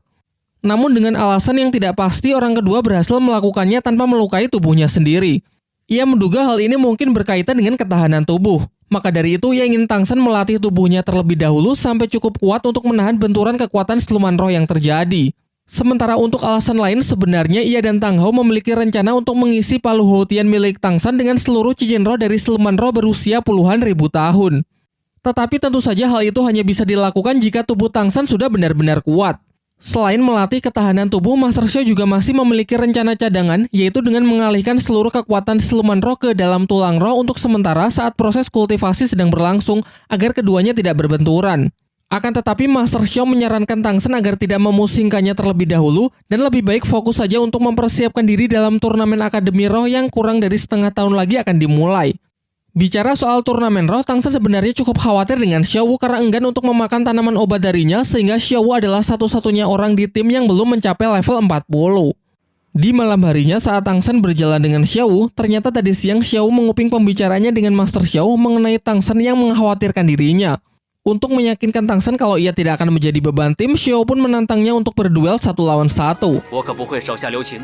Namun dengan alasan yang tidak pasti, orang kedua berhasil melakukannya tanpa melukai tubuhnya sendiri. Ia menduga hal ini mungkin berkaitan dengan ketahanan tubuh. Maka dari itu ia ingin Tangsan melatih tubuhnya terlebih dahulu sampai cukup kuat untuk menahan benturan kekuatan siluman roh yang terjadi. Sementara untuk alasan lain, sebenarnya ia dan Tang Hao memiliki rencana untuk mengisi palu Houtian milik Tangsan dengan seluruh cincin roh dari siluman roh berusia puluhan ribu tahun. Tetapi tentu saja hal itu hanya bisa dilakukan jika tubuh Tangsan sudah benar-benar kuat. Selain melatih ketahanan tubuh, Master Xiao juga masih memiliki rencana cadangan, yaitu dengan mengalihkan seluruh kekuatan siluman roh ke dalam tulang roh untuk sementara saat proses kultivasi sedang berlangsung agar keduanya tidak berbenturan. Akan tetapi Master Xiao menyarankan Tangsan agar tidak memusingkannya terlebih dahulu dan lebih baik fokus saja untuk mempersiapkan diri dalam turnamen Akademi Roh yang kurang dari setengah tahun lagi akan dimulai. Bicara soal turnamen roh, Tangsan sebenarnya cukup khawatir dengan Xiao Wu karena enggan untuk memakan tanaman obat darinya sehingga Xiao Wu adalah satu-satunya orang di tim yang belum mencapai level 40. Di malam harinya saat Tangsan berjalan dengan Xiao Wu, ternyata tadi siang Xiao Wu menguping pembicaranya dengan Master Xiao mengenai Tangsan yang mengkhawatirkan dirinya. Untuk meyakinkan Tangsan kalau ia tidak akan menjadi beban tim, Xiao pun menantangnya untuk berduel 1 lawan 1. 我可不会手下留情。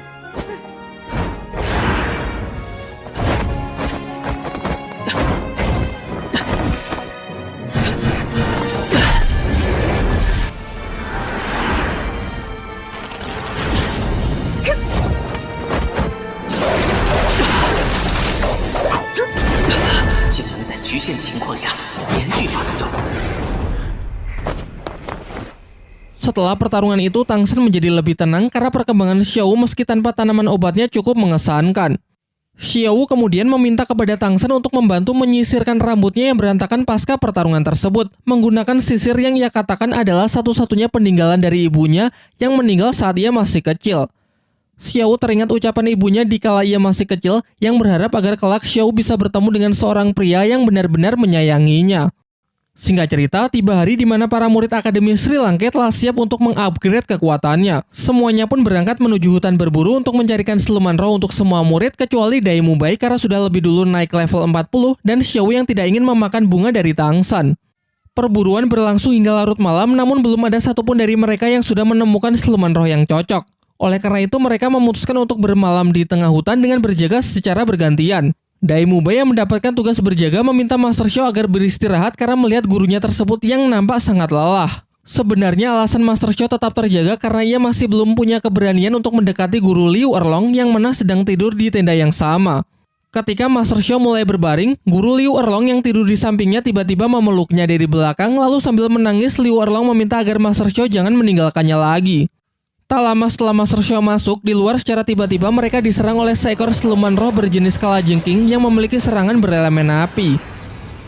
竟能在局限情况下连续发动任务。 Setelah pertarungan itu, Tangsan menjadi lebih tenang karena perkembangan Xiao Wu meski tanpa tanaman obatnya cukup mengesankan. Xiao Wu kemudian meminta kepada Tangsan untuk membantu menyisirkan rambutnya yang berantakan pasca pertarungan tersebut, menggunakan sisir yang ia katakan adalah satu-satunya peninggalan dari ibunya yang meninggal saat ia masih kecil. Xiao Wu teringat ucapan ibunya di kala ia masih kecil yang berharap agar kelak Xiao Wu bisa bertemu dengan seorang pria yang benar-benar menyayanginya. Singkat cerita, tiba hari di mana para murid Akademi Sri Lanka telah siap untuk mengupgrade kekuatannya. Semuanya pun berangkat menuju hutan berburu untuk mencarikan siluman roh untuk semua murid kecuali Dai Mubai karena sudah lebih dulu naik level 40 dan Xiao Wu yang tidak ingin memakan bunga dari Tangsan. Perburuan berlangsung hingga larut malam namun belum ada satupun dari mereka yang sudah menemukan siluman roh yang cocok. Oleh karena itu mereka memutuskan untuk bermalam di tengah hutan dengan berjaga secara bergantian. Dai Mubai yang mendapatkan tugas berjaga meminta Master Xiao agar beristirahat karena melihat gurunya tersebut yang nampak sangat lelah. Sebenarnya alasan Master Xiao tetap terjaga karena ia masih belum punya keberanian untuk mendekati guru Liu Erlong yang mana sedang tidur di tenda yang sama. Ketika Master Xiao mulai berbaring, guru Liu Erlong yang tidur di sampingnya tiba-tiba memeluknya dari belakang lalu sambil menangis Liu Erlong meminta agar Master Xiao jangan meninggalkannya lagi. Tak lama setelah Master Xiao masuk, di luar secara tiba-tiba mereka diserang oleh seekor siluman roh berjenis kalajengking yang memiliki serangan berelemen api.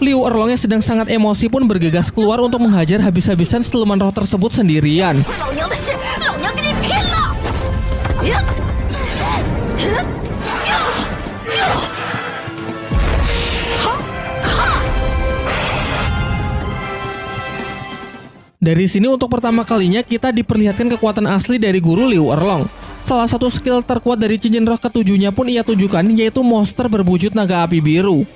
Liu Erlong yang sedang sangat emosi pun bergegas keluar untuk menghajar habis-habisan siluman roh tersebut sendirian. Dari sini untuk pertama kalinya kita diperlihatkan kekuatan asli dari guru Liu Erlong. Salah satu skill terkuat dari cincin roh ketujuhnya pun ia tunjukkan yaitu monster berwujud naga api biru.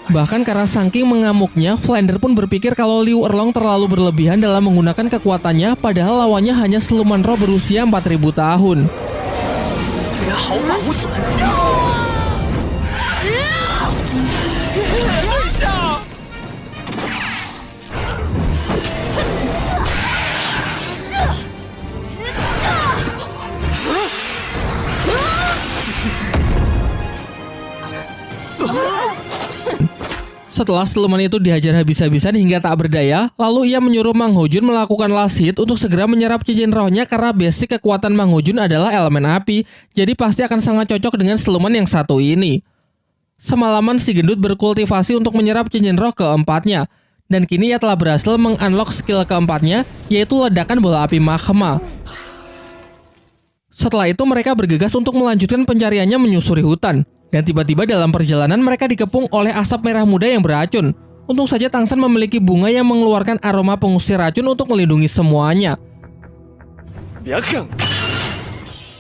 Bahkan karena saking mengamuknya, Flander pun berpikir kalau Liu Erlong terlalu berlebihan dalam menggunakan kekuatannya padahal lawannya hanya siluman roh berusia 4000 tahun. Setelah siluman itu dihajar habis-habisan hingga tak berdaya, lalu ia menyuruh Mang Ho Jun melakukan last hit untuk segera menyerap cincin rohnya karena basic kekuatan Mang Ho Jun adalah elemen api, jadi pasti akan sangat cocok dengan siluman yang satu ini. Semalaman si gendut berkultivasi untuk menyerap cincin roh keempatnya, dan kini ia telah berhasil mengunlock skill keempatnya, yaitu ledakan bola api magma. Setelah itu mereka bergegas untuk melanjutkan pencariannya menyusuri hutan. Dan tiba-tiba dalam perjalanan mereka dikepung oleh asap merah muda yang beracun. Untung saja Tangsan memiliki bunga yang mengeluarkan aroma pengusir racun untuk melindungi semuanya.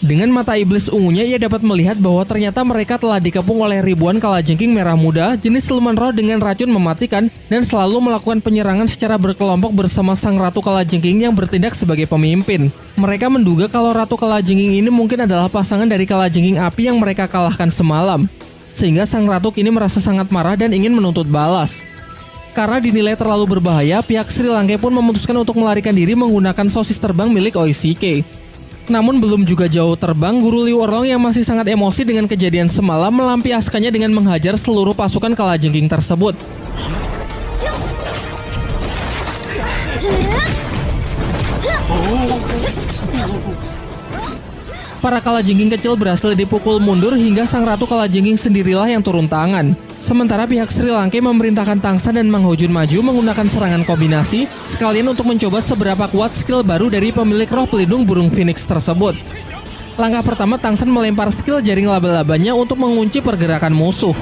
Dengan mata iblis ungunya ia dapat melihat bahwa ternyata mereka telah dikepung oleh ribuan kalajengking merah muda, jenis siluman roh dengan racun mematikan dan selalu melakukan penyerangan secara berkelompok bersama sang ratu kalajengking yang bertindak sebagai pemimpin. Mereka menduga kalau ratu kalajengking ini mungkin adalah pasangan dari kalajengking api yang mereka kalahkan semalam. sehingga sang ratu kini merasa sangat marah dan ingin menuntut balas. Karena dinilai terlalu berbahaya, pihak Sri Lanka pun memutuskan untuk melarikan diri menggunakan sosis terbang milik Oishike. Namun belum juga jauh terbang, Guru Liu Erlong yang masih sangat emosi dengan kejadian semalam melampiaskannya dengan menghajar seluruh pasukan kalajengking tersebut. Para kalajengking kecil berhasil dipukul mundur hingga sang ratu kalajengking sendirilah yang turun tangan. Sementara pihak Sri Lanka memerintahkan Tangsan dan Mang Ho Jun maju menggunakan serangan kombinasi sekalian untuk mencoba seberapa kuat skill baru dari pemilik roh pelindung burung phoenix tersebut. Langkah pertama, Tangsan melempar skill jaring laba-labanya untuk mengunci pergerakan musuh.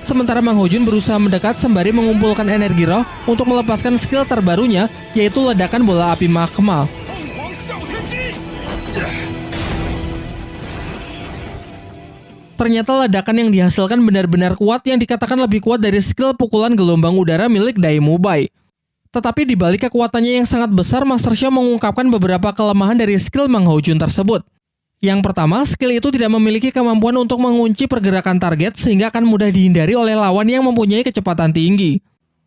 Sementara Mang Ho Jun berusaha mendekat sembari mengumpulkan energi roh untuk melepaskan skill terbarunya, yaitu ledakan bola api magma. Ternyata ledakan yang dihasilkan benar-benar kuat yang dikatakan lebih kuat dari skill pukulan gelombang udara milik Dai Mubai. Tetapi di balik kekuatannya yang sangat besar, Master Xiao mengungkapkan beberapa kelemahan dari skill Mang Ho Jun tersebut. Yang pertama, skill itu tidak memiliki kemampuan untuk mengunci pergerakan target sehingga akan mudah dihindari oleh lawan yang mempunyai kecepatan tinggi.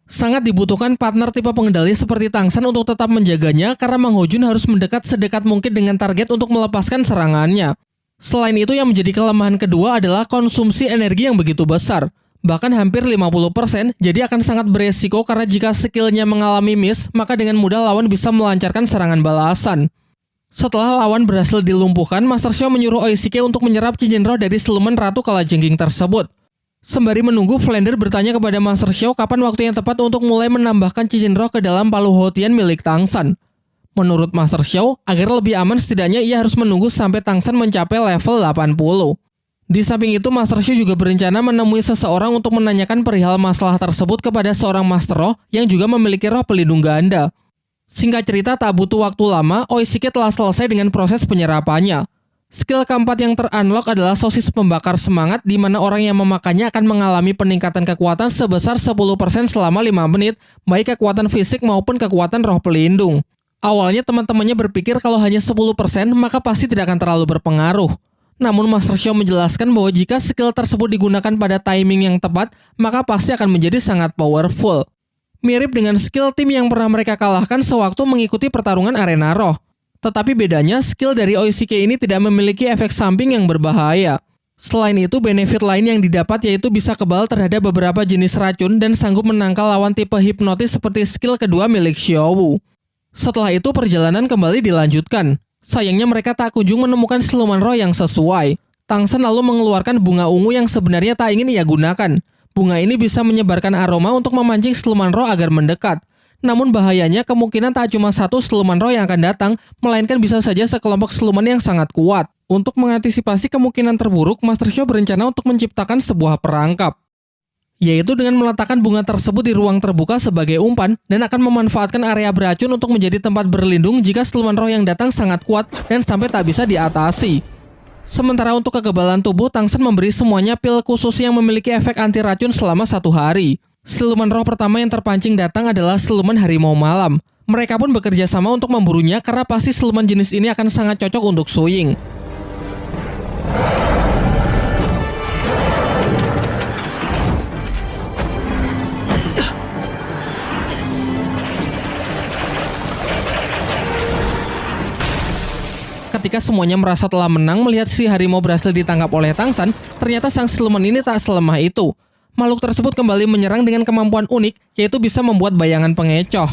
Sangat dibutuhkan partner tipe pengendali seperti Tangsan untuk tetap menjaganya karena Mang Ho Jun harus mendekat sedekat mungkin dengan target untuk melepaskan serangannya. Selain itu, yang menjadi kelemahan kedua adalah konsumsi energi yang begitu besar, bahkan hampir 50%, jadi akan sangat beresiko karena jika skillnya mengalami miss, maka dengan mudah lawan bisa melancarkan serangan balasan. Setelah lawan berhasil dilumpuhkan, Master Xiao menyuruh Oishike untuk menyerap cincin roh dari siluman ratu kalajengking tersebut. Sembari menunggu, Flander bertanya kepada Master Xiao kapan waktu yang tepat untuk mulai menambahkan cincin roh ke dalam palu Houtian milik Tangsan. Menurut Master Xiao, agar lebih aman setidaknya ia harus menunggu sampai Tangsan mencapai level 80. Di samping itu, Master Xiao juga berencana menemui seseorang untuk menanyakan perihal masalah tersebut kepada seorang Master Roh yang juga memiliki roh pelindung ganda. Singkat cerita, tak butuh waktu lama, Oishike telah selesai dengan proses penyerapannya. Skill keempat yang ter-unlock adalah sosis pembakar semangat, di mana orang yang memakannya akan mengalami peningkatan kekuatan sebesar 10% selama 5 menit, baik kekuatan fisik maupun kekuatan roh pelindung. Awalnya teman-temannya berpikir kalau hanya 10% maka pasti tidak akan terlalu berpengaruh. Namun Master Xiao menjelaskan bahwa jika skill tersebut digunakan pada timing yang tepat, maka pasti akan menjadi sangat powerful. Mirip dengan skill tim yang pernah mereka kalahkan sewaktu mengikuti pertarungan arena roh. Tetapi bedanya, skill dari Oishike ini tidak memiliki efek samping yang berbahaya. Selain itu, benefit lain yang didapat yaitu bisa kebal terhadap beberapa jenis racun dan sanggup menangkal lawan tipe hipnotis seperti skill kedua milik Xiao Wu. Setelah itu perjalanan kembali dilanjutkan. Sayangnya mereka tak kunjung menemukan siluman roh yang sesuai. Tangsan lalu mengeluarkan bunga ungu yang sebenarnya tak ingin ia gunakan. Bunga ini bisa menyebarkan aroma untuk memancing siluman roh agar mendekat. Namun bahayanya kemungkinan tak cuma satu siluman roh yang akan datang, melainkan bisa saja sekelompok siluman yang sangat kuat. Untuk mengantisipasi kemungkinan terburuk, Master Xiao berencana untuk menciptakan sebuah perangkap, yaitu dengan meletakkan bunga tersebut di ruang terbuka sebagai umpan dan akan memanfaatkan area beracun untuk menjadi tempat berlindung jika siluman roh yang datang sangat kuat dan sampai tak bisa diatasi. Sementara untuk kekebalan tubuh, Tangsan memberi semuanya pil khusus yang memiliki efek anti racun selama 1 hari. Siluman roh pertama yang terpancing datang adalah siluman harimau malam. Mereka pun bekerja sama untuk memburunya karena pasti siluman jenis ini akan sangat cocok untuk Suying. Ketika semuanya merasa telah menang melihat si harimau berhasil ditangkap oleh Tangsan, ternyata sang siluman ini tak selemah itu. Makhluk tersebut kembali menyerang dengan kemampuan unik, yaitu bisa membuat bayangan pengecoh.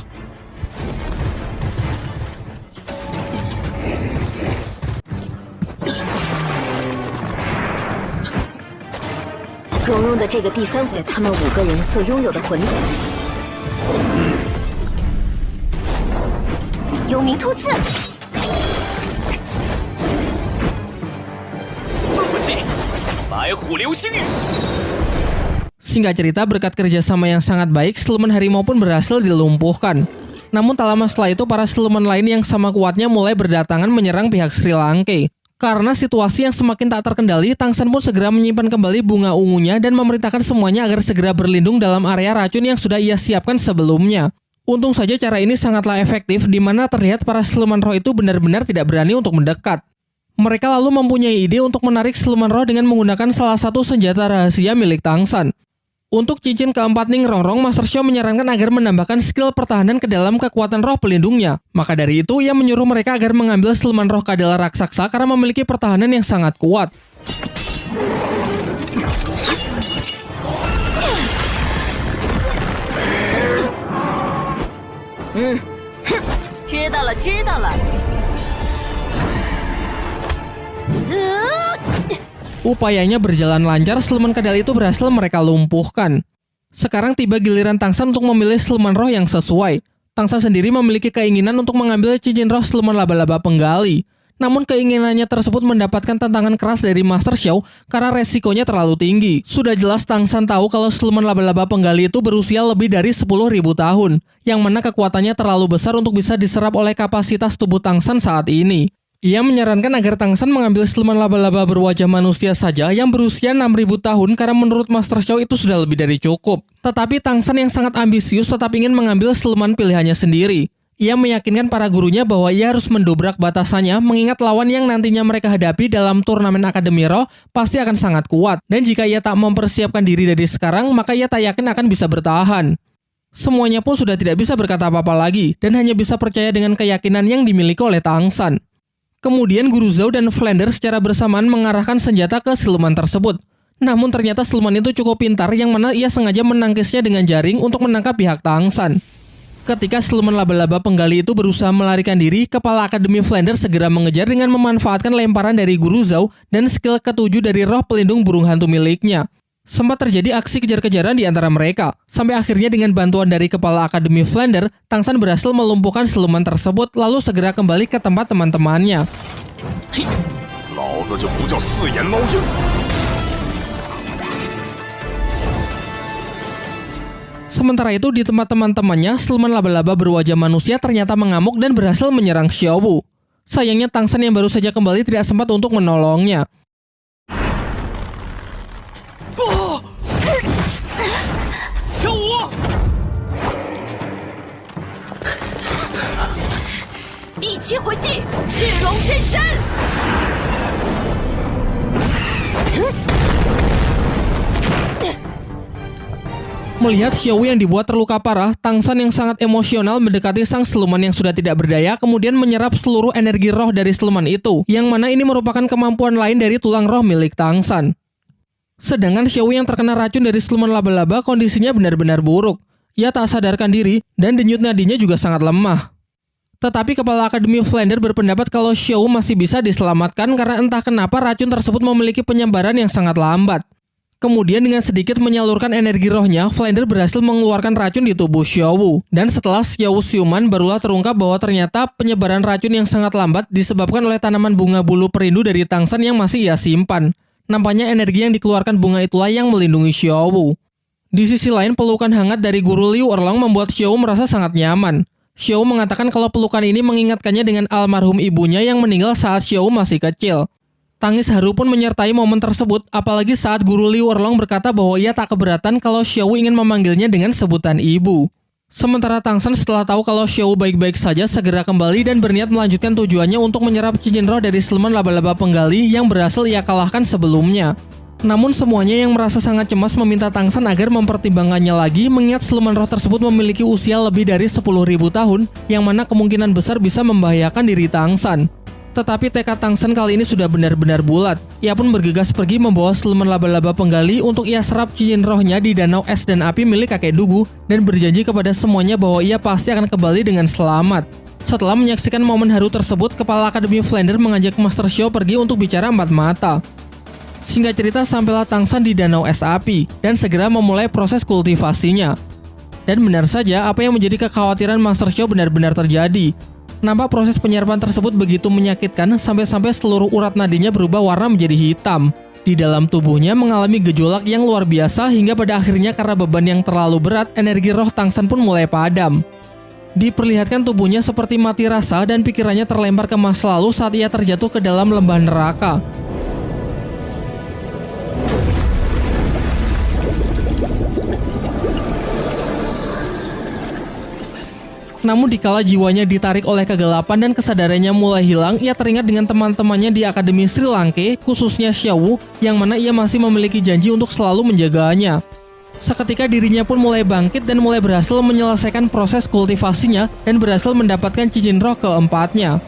Singkat cerita, berkat kerjasama yang sangat baik, siluman harimau pun berhasil dilumpuhkan. Namun tak lama setelah itu, para siluman lain yang sama kuatnya mulai berdatangan menyerang pihak Sri Lanka. Karena situasi yang semakin tak terkendali, Tangsan pun segera menyimpan kembali bunga ungunya dan memerintahkan semuanya agar segera berlindung dalam area racun yang sudah ia siapkan sebelumnya. Untung saja cara ini sangatlah efektif, di mana terlihat para siluman roh itu benar-benar tidak berani untuk mendekat. Mereka lalu mempunyai ide untuk menarik siluman roh dengan menggunakan salah satu senjata rahasia milik Tang San. Untuk cincin keempat Ning Rongrong, Master Xiao menyarankan agar menambahkan skill pertahanan ke dalam kekuatan roh pelindungnya. Maka dari itu, ia menyuruh mereka agar mengambil siluman roh Kadal raksasa karena memiliki pertahanan yang sangat kuat. 知道了，知道了。 Upayanya berjalan lancar, siluman Kadal itu berhasil mereka lumpuhkan. Sekarang tiba giliran Tang San untuk memilih siluman roh yang sesuai. Tang San sendiri memiliki keinginan untuk mengambil cincin roh siluman laba-laba penggali. Namun keinginannya tersebut mendapatkan tantangan keras dari Master Xiao karena resikonya terlalu tinggi. Sudah jelas Tang San tahu kalau siluman laba-laba penggali itu berusia lebih dari 10.000 tahun, yang mana kekuatannya terlalu besar untuk bisa diserap oleh kapasitas tubuh Tang San saat ini. Ia menyarankan agar Tang San mengambil siluman laba-laba berwajah manusia saja yang berusia 6.000 tahun karena menurut Master Xiao itu sudah lebih dari cukup. Tetapi Tang San yang sangat ambisius tetap ingin mengambil siluman pilihannya sendiri. Ia meyakinkan para gurunya bahwa ia harus mendobrak batasannya mengingat lawan yang nantinya mereka hadapi dalam turnamen Akademi Roh pasti akan sangat kuat. Dan jika ia tak mempersiapkan diri dari sekarang, maka ia tak yakin akan bisa bertahan. Semuanya pun sudah tidak bisa berkata apa-apa lagi dan hanya bisa percaya dengan keyakinan yang dimiliki oleh Tang San. Kemudian Guru Zhao dan Flander secara bersamaan mengarahkan senjata ke siluman tersebut. Namun ternyata siluman itu cukup pintar yang mana ia sengaja menangkisnya dengan jaring untuk menangkap pihak Tang San. Ketika siluman laba-laba penggali itu berusaha melarikan diri, kepala Akademi Flander segera mengejar dengan memanfaatkan lemparan dari Guru Zhao dan skill ketujuh dari roh pelindung burung hantu miliknya. Sempat terjadi aksi kejar-kejaran di antara mereka, sampai akhirnya dengan bantuan dari kepala Akademi Flander, Tang San berhasil melumpuhkan siluman tersebut lalu segera kembali ke tempat teman-temannya. Sementara itu di tempat teman-temannya, siluman laba-laba berwajah manusia ternyata mengamuk dan berhasil menyerang Xiao Wu. Sayangnya Tang San yang baru saja kembali tidak sempat untuk menolongnya. Melihat Xiao Wu yang dibuat terluka parah, Tang San yang sangat emosional mendekati sang siluman yang sudah tidak berdaya, kemudian menyerap seluruh energi roh dari siluman itu, yang mana ini merupakan kemampuan lain dari tulang roh milik Tang San. Sedangkan Xiao Wu yang terkena racun dari siluman laba-laba kondisinya benar-benar buruk. Ia tak sadarkan diri dan denyut nadinya juga sangat lemah. Tetapi kepala Akademi Flander berpendapat kalau Xiao Wu masih bisa diselamatkan karena entah kenapa racun tersebut memiliki penyebaran yang sangat lambat. Kemudian dengan sedikit menyalurkan energi rohnya, Flander berhasil mengeluarkan racun di tubuh Xiao Wu. Dan setelah Xiao Wu siuman, barulah terungkap bahwa ternyata penyebaran racun yang sangat lambat disebabkan oleh tanaman bunga bulu perindu dari Tang San yang masih ia simpan. Nampaknya energi yang dikeluarkan bunga itulah yang melindungi Xiao Wu. Di sisi lain, pelukan hangat dari Guru Liu Erlong membuat Xiao Wu merasa sangat nyaman. Xiao Wu mengatakan kalau pelukan ini mengingatkannya dengan almarhum ibunya yang meninggal saat Xiao Wu masih kecil. Tangis haru pun menyertai momen tersebut, apalagi saat Guru Liu Erlong berkata bahwa ia tak keberatan kalau Xiao Wu ingin memanggilnya dengan sebutan ibu. Sementara Tang San setelah tahu kalau Xiao Wu baik-baik saja segera kembali dan berniat melanjutkan tujuannya untuk menyerap cincin roh dari siluman laba-laba penggali yang berhasil ia kalahkan sebelumnya. Namun semuanya yang merasa sangat cemas meminta Tang San agar mempertimbangkannya lagi mengingat siluman roh tersebut memiliki usia lebih dari 10.000 tahun yang mana kemungkinan besar bisa membahayakan diri Tang San. Tetapi tekad Tang San kali ini sudah benar-benar bulat. Ia pun bergegas pergi membawa siluman laba-laba penggali untuk ia serap cincin rohnya di danau es dan api milik kakek Dugu dan berjanji kepada semuanya bahwa ia pasti akan kembali dengan selamat. Setelah menyaksikan momen haru tersebut, kepala Akademi Flander mengajak Master Xiao pergi untuk bicara empat mata. Singkat cerita, sampailah Tang San di danau es api dan segera memulai proses kultivasinya. Dan benar saja, apa yang menjadi kekhawatiran Master Xiao benar-benar terjadi. Nampak proses penyerapan tersebut begitu menyakitkan sampai-sampai seluruh urat nadinya berubah warna menjadi hitam. Di dalam tubuhnya mengalami gejolak yang luar biasa hingga pada akhirnya karena beban yang terlalu berat, energi roh Tang San pun mulai padam. Diperlihatkan tubuhnya seperti mati rasa dan pikirannya terlempar ke masa lalu saat ia terjatuh ke dalam lembah neraka. Namun dikala jiwanya ditarik oleh kegelapan dan kesadarannya mulai hilang, ia teringat dengan teman-temannya di Akademi Sri Lanka, khususnya Xiaowu, yang mana ia masih memiliki janji untuk selalu menjaganya. Seketika dirinya pun mulai bangkit dan mulai berhasil menyelesaikan proses kultivasinya dan berhasil mendapatkan cincin roh keempatnya.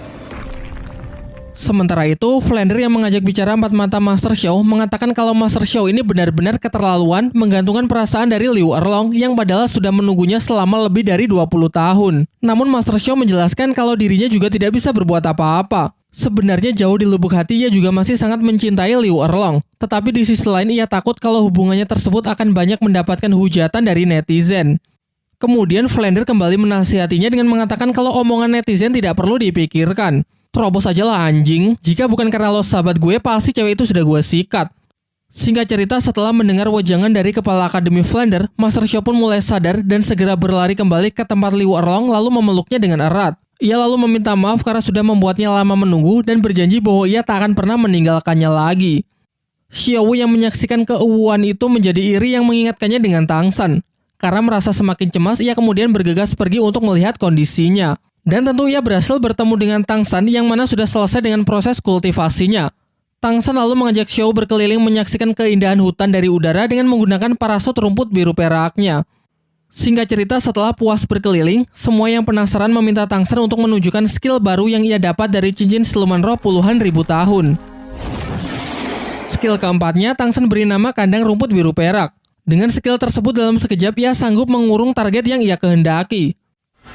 Sementara itu, Flander yang mengajak bicara empat mata Master Xiao mengatakan kalau Master Xiao ini benar-benar keterlaluan menggantungkan perasaan dari Liu Erlong yang padahal sudah menunggunya selama lebih dari 20 tahun. Namun Master Xiao menjelaskan kalau dirinya juga tidak bisa berbuat apa-apa. Sebenarnya jauh di lubuk hati ia juga masih sangat mencintai Liu Erlong. Tetapi di sisi lain ia takut kalau hubungannya tersebut akan banyak mendapatkan hujatan dari netizen. Kemudian Flander kembali menasihatinya dengan mengatakan kalau omongan netizen tidak perlu dipikirkan. Terobos aja lah anjing, jika bukan karena lo sahabat gue, pasti cewek itu sudah gue sikat. Singkat cerita, setelah mendengar wejangan dari kepala Akademi Flander, Master Xiao pun mulai sadar dan segera berlari kembali ke tempat Liu Erlong lalu memeluknya dengan erat. Ia lalu meminta maaf karena sudah membuatnya lama menunggu dan berjanji bahwa ia tak akan pernah meninggalkannya lagi. Xiaowu yang menyaksikan keuuan itu menjadi iri yang mengingatkannya dengan Tangsan. Karena merasa semakin cemas, ia kemudian bergegas pergi untuk melihat kondisinya. Dan tentu ia berhasil bertemu dengan Tangsan yang mana sudah selesai dengan proses kultivasinya. Tangsan lalu mengajak Xiao berkeliling menyaksikan keindahan hutan dari udara dengan menggunakan parasut rumput biru peraknya. Singkat cerita, setelah puas berkeliling, semua yang penasaran meminta Tangsan untuk menunjukkan skill baru yang ia dapat dari cincin siluman roh puluhan ribu tahun. Skill keempatnya, Tangsan beri nama kandang rumput biru perak. Dengan skill tersebut dalam sekejap ia sanggup mengurung target yang ia kehendaki.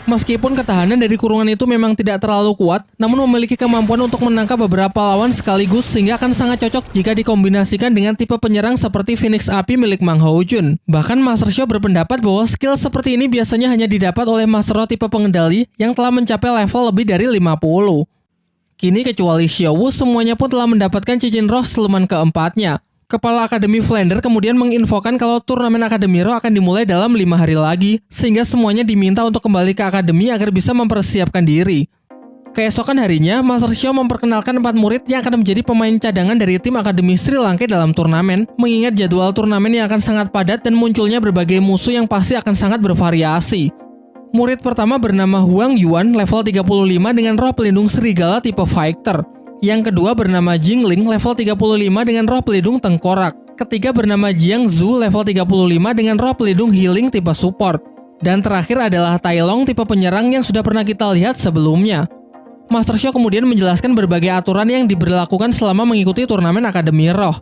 Meskipun ketahanan dari kurungan itu memang tidak terlalu kuat, namun memiliki kemampuan untuk menangkap beberapa lawan sekaligus sehingga akan sangat cocok jika dikombinasikan dengan tipe penyerang seperti Phoenix Api milik Mang Houjun. Bahkan Master Xiao berpendapat bahwa skill seperti ini biasanya hanya didapat oleh Master Roh tipe pengendali yang telah mencapai level lebih dari 50. Kini kecuali Xiaowu, semuanya pun telah mendapatkan cincin roh siluman keempatnya. Kepala Akademi Flander kemudian menginfokan kalau turnamen Akademi Roh akan dimulai dalam 5 hari lagi, sehingga semuanya diminta untuk kembali ke Akademi agar bisa mempersiapkan diri. Keesokan harinya, Master Xiao memperkenalkan 4 murid yang akan menjadi pemain cadangan dari tim Akademi Sri Lanka dalam turnamen, mengingat jadwal turnamen yang akan sangat padat dan munculnya berbagai musuh yang pasti akan sangat bervariasi. Murid pertama bernama Huang Yuan, level 35 dengan roh pelindung serigala tipe fighter. Yang kedua bernama Jingling, level 35 dengan roh pelindung tengkorak. Ketiga bernama Jiang Zhu, level 35 dengan roh pelindung healing tipe support. Dan terakhir adalah Tai Long, tipe penyerang yang sudah pernah kita lihat sebelumnya. Master Xiao kemudian menjelaskan berbagai aturan yang diberlakukan selama mengikuti turnamen Akademi Roh.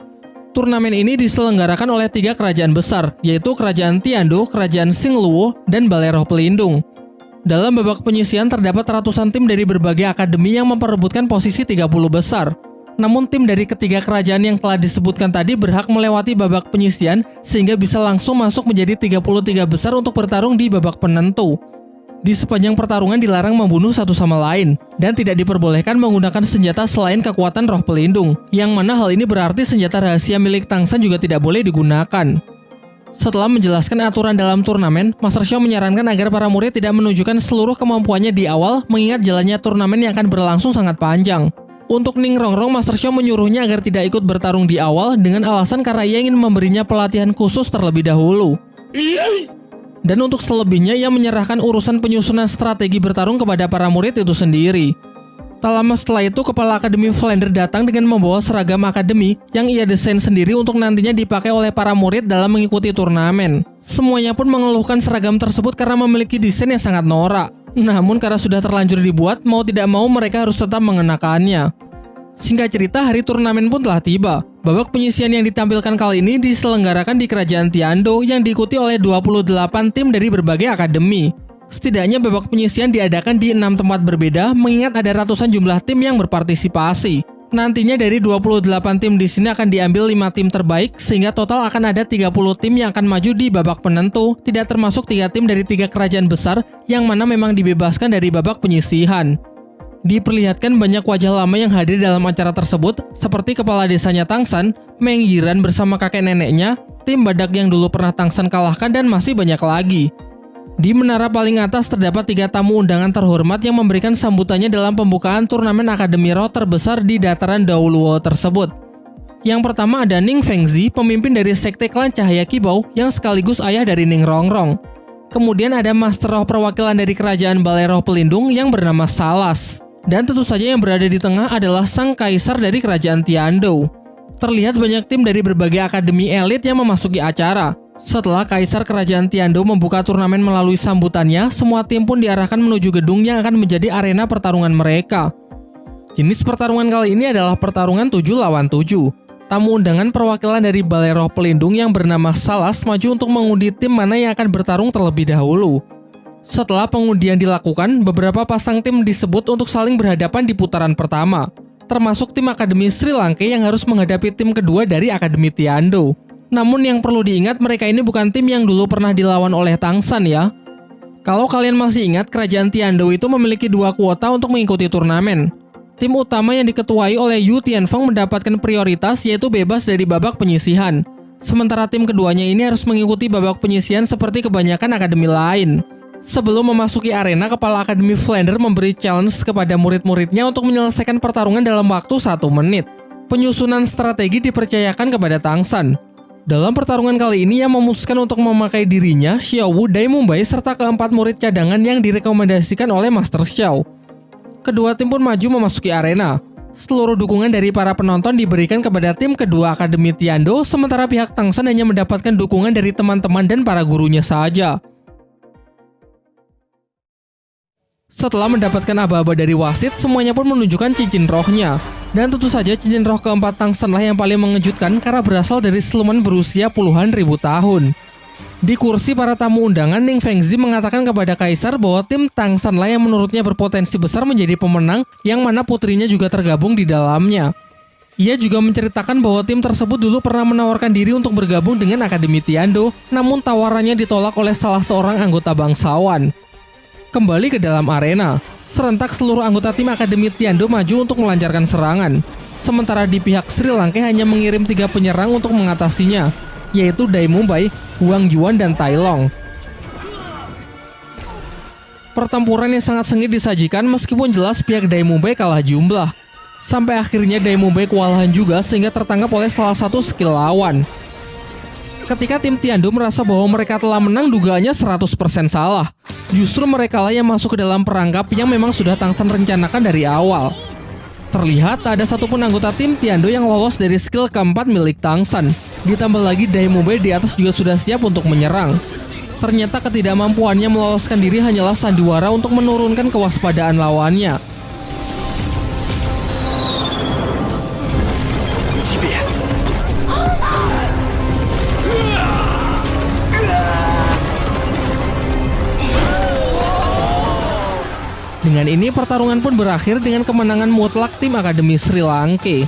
Turnamen ini diselenggarakan oleh 3 kerajaan besar, yaitu Kerajaan Tiando, Kerajaan Xingluo, dan Balai Roh Pelindung. Dalam babak penyisian terdapat ratusan tim dari berbagai akademi yang memperebutkan posisi 30 besar. Namun tim dari ketiga kerajaan yang telah disebutkan tadi berhak melewati babak penyisian sehingga bisa langsung masuk menjadi 33 besar untuk bertarung di babak penentu. Di sepanjang pertarungan dilarang membunuh satu sama lain dan tidak diperbolehkan menggunakan senjata selain kekuatan roh pelindung, yang mana hal ini berarti senjata rahasia milik Tangsan juga tidak boleh digunakan. Setelah menjelaskan aturan dalam turnamen, Master Xiao menyarankan agar para murid tidak menunjukkan seluruh kemampuannya di awal mengingat jalannya turnamen yang akan berlangsung sangat panjang. Untuk Ning Rongrong, Master Xiao menyuruhnya agar tidak ikut bertarung di awal dengan alasan karena ia ingin memberinya pelatihan khusus terlebih dahulu. Dan untuk selebihnya, ia menyerahkan urusan penyusunan strategi bertarung kepada para murid itu sendiri. Tak lama setelah itu, Kepala Akademi Flander datang dengan membawa seragam akademi yang ia desain sendiri untuk nantinya dipakai oleh para murid dalam mengikuti turnamen. Semuanya pun mengeluhkan seragam tersebut karena memiliki desain yang sangat norak. Namun karena sudah terlanjur dibuat, mau tidak mau mereka harus tetap mengenakannya. Singkat cerita, hari turnamen pun telah tiba. Babak penyisian yang ditampilkan kali ini diselenggarakan di Kerajaan Tiando yang diikuti oleh 28 tim dari berbagai akademi. Setidaknya babak penyisian diadakan di 6 tempat berbeda, mengingat ada ratusan jumlah tim yang berpartisipasi. Nantinya dari 28 tim di sini akan diambil 5 tim terbaik, sehingga total akan ada 30 tim yang akan maju di babak penentu, tidak termasuk 3 tim dari 3 kerajaan besar, yang mana memang dibebaskan dari babak penyisihan. Diperlihatkan banyak wajah lama yang hadir dalam acara tersebut, seperti kepala desanya Tangsan, Meng Yiran bersama kakek neneknya, tim badak yang dulu pernah Tangsan kalahkan, dan masih banyak lagi. Di menara paling atas terdapat 3 tamu undangan terhormat yang memberikan sambutannya dalam pembukaan turnamen Akademi Roh terbesar di dataran Daoluo tersebut. Yang pertama ada Ning Fengzi, pemimpin dari sekte klan Cahaya Kibau yang sekaligus ayah dari Ning Rongrong. Kemudian ada Master Roh perwakilan dari kerajaan Balai Roh Pelindung yang bernama Salas. Dan tentu saja yang berada di tengah adalah sang kaisar dari kerajaan Tiandou. Terlihat banyak tim dari berbagai akademi elit yang memasuki acara. Setelah kaisar kerajaan Tiandou membuka turnamen melalui sambutannya, semua tim pun diarahkan menuju gedung yang akan menjadi arena pertarungan mereka. Jenis pertarungan kali ini adalah pertarungan 7 lawan 7. Tamu undangan perwakilan dari Balai Roh Pelindung yang bernama Salas maju untuk mengundi tim mana yang akan bertarung terlebih dahulu. Setelah pengundian dilakukan, beberapa pasang tim disebut untuk saling berhadapan di putaran pertama, termasuk tim Akademi Sri Lanka yang harus menghadapi tim kedua dari Akademi Tiandou. Namun yang perlu diingat, mereka ini bukan tim yang dulu pernah dilawan oleh Tangsan ya. Kalau kalian masih ingat, kerajaan Tiandou itu memiliki 2 kuota untuk mengikuti turnamen. Tim utama yang diketuai oleh Yu Tianfeng mendapatkan prioritas, yaitu bebas dari babak penyisihan. Sementara tim keduanya ini harus mengikuti babak penyisihan seperti kebanyakan akademi lain. Sebelum memasuki arena, Kepala Akademi Flander memberi challenge kepada murid-muridnya untuk menyelesaikan pertarungan dalam waktu 1 menit. Penyusunan strategi dipercayakan kepada Tangsan. Dalam pertarungan kali ini, ia memutuskan untuk memakai dirinya, Xiao Wu, Dai Mumbai, serta keempat murid cadangan yang direkomendasikan oleh Master Xiao. Kedua tim pun maju memasuki arena. Seluruh dukungan dari para penonton diberikan kepada tim kedua Akademi Tiandou, sementara pihak Tangsan hanya mendapatkan dukungan dari teman-teman dan para gurunya saja. Setelah mendapatkan aba-aba dari wasit, semuanya pun menunjukkan cincin rohnya. Dan tentu saja cincin roh keempat Tangsanlah yang paling mengejutkan karena berasal dari siluman berusia puluhan ribu tahun. Di kursi para tamu undangan, Ning Fengzi mengatakan kepada Kaisar bahwa tim Tangsanlah yang menurutnya berpotensi besar menjadi pemenang, yang mana putrinya juga tergabung di dalamnya. Ia juga menceritakan bahwa tim tersebut dulu pernah menawarkan diri untuk bergabung dengan Akademi Tiandou, namun tawarannya ditolak oleh salah seorang anggota bangsawan. Kembali ke dalam arena, serentak seluruh anggota tim Akademi Tiandou maju untuk melancarkan serangan. Sementara di pihak Sri Lanka hanya mengirim 3 penyerang untuk mengatasinya, yaitu Dai Mumbai, Huang Yuan, dan Tai Long. Pertempuran yang sangat sengit disajikan meskipun jelas pihak Dai Mumbai kalah jumlah. Sampai akhirnya Dai Mumbai kewalahan juga sehingga tertangkap oleh salah satu skill lawan. Ketika tim Tiandou merasa bahwa mereka telah menang, dugaannya 100% salah. Justru merekalah yang masuk ke dalam perangkap yang memang sudah Tangsan rencanakan dari awal. Terlihat tak ada satupun anggota tim Tiandou yang lolos dari skill keempat milik Tangsan. Ditambah lagi Dai Mumbai di atas juga sudah siap untuk menyerang. Ternyata ketidakmampuannya meloloskan diri hanyalah sandiwara untuk menurunkan kewaspadaan lawannya. Dengan ini pertarungan pun berakhir dengan kemenangan mutlak tim Akademi Sri Lanka.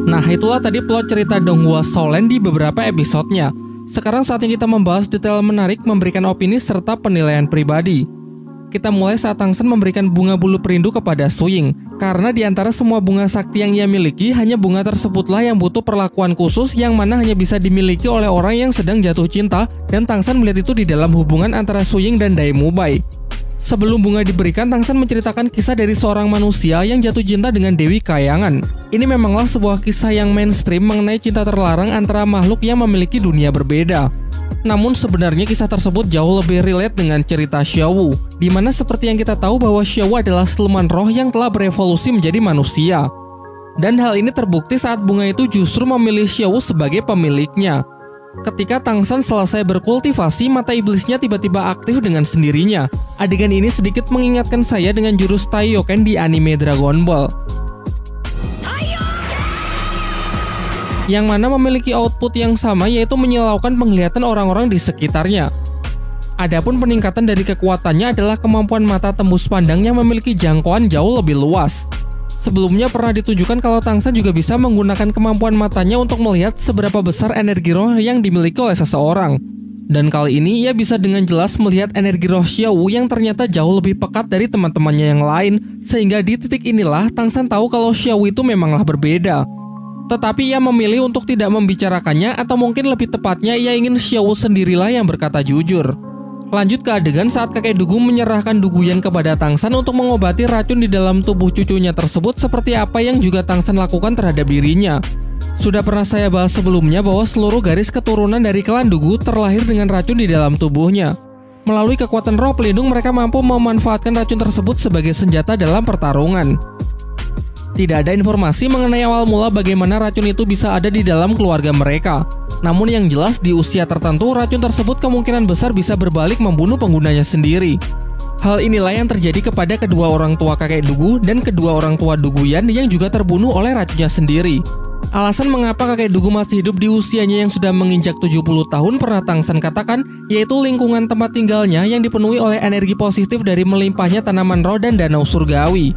Nah, itulah tadi plot cerita Donghua Shaolin di beberapa episodenya. Sekarang saatnya kita membahas detail menarik, memberikan opini serta penilaian pribadi. Kita mulai saat Tangsan memberikan bunga bulu perindu kepada Su Ying. Karena di antara semua bunga sakti yang ia miliki, hanya bunga tersebutlah yang butuh perlakuan khusus yang mana hanya bisa dimiliki oleh orang yang sedang jatuh cinta, dan Tangsan melihat itu di dalam hubungan antara Su Ying dan Dai Mumbai. Sebelum bunga diberikan, Tangsan menceritakan kisah dari seorang manusia yang jatuh cinta dengan Dewi Kayangan. Ini memanglah sebuah kisah yang mainstream mengenai cinta terlarang antara makhluk yang memiliki dunia berbeda. Namun sebenarnya kisah tersebut jauh lebih relate dengan cerita Xiao Wu, di mana seperti yang kita tahu bahwa Xiao Wu adalah siluman roh yang telah berevolusi menjadi manusia. Dan hal ini terbukti saat bunga itu justru memilih Xiao Wu sebagai pemiliknya. Ketika Tangsan selesai berkultivasi, mata iblisnya tiba-tiba aktif dengan sendirinya. Adegan ini sedikit mengingatkan saya dengan jurus Taioken di anime Dragon Ball, yang mana memiliki output yang sama, yaitu menyilaukan penglihatan orang-orang di sekitarnya. Adapun peningkatan dari kekuatannya adalah kemampuan mata tembus pandang yang memiliki jangkauan jauh lebih luas. Sebelumnya pernah ditunjukkan kalau Tangsan juga bisa menggunakan kemampuan matanya untuk melihat seberapa besar energi roh yang dimiliki oleh seseorang. Dan kali ini ia bisa dengan jelas melihat energi roh Xiao Wu yang ternyata jauh lebih pekat dari teman-temannya yang lain, sehingga di titik inilah Tangsan tahu kalau Xiao Wu itu memanglah berbeda. Tetapi ia memilih untuk tidak membicarakannya, atau mungkin lebih tepatnya ia ingin Xiao Wu sendirilah yang berkata jujur. Lanjut ke adegan saat kakek Dugu menyerahkan Duguyan kepada Tangsan untuk mengobati racun di dalam tubuh cucunya tersebut seperti apa yang juga Tangsan lakukan terhadap dirinya. Sudah pernah saya bahas sebelumnya bahwa seluruh garis keturunan dari klan Dugu terlahir dengan racun di dalam tubuhnya. Melalui kekuatan roh pelindung mereka mampu memanfaatkan racun tersebut sebagai senjata dalam pertarungan. Tidak ada informasi mengenai awal mula bagaimana racun itu bisa ada di dalam keluarga mereka. Namun yang jelas di usia tertentu racun tersebut kemungkinan besar bisa berbalik membunuh penggunanya sendiri. Hal inilah yang terjadi kepada kedua orang tua kakek Dugu dan kedua orang tua Duguyan yang juga terbunuh oleh racunnya sendiri. Alasan mengapa kakek Dugu masih hidup di usianya yang sudah menginjak 70 tahun pernah Tangsan katakan, yaitu lingkungan tempat tinggalnya yang dipenuhi oleh energi positif dari melimpahnya tanaman roh dan danau surgawi.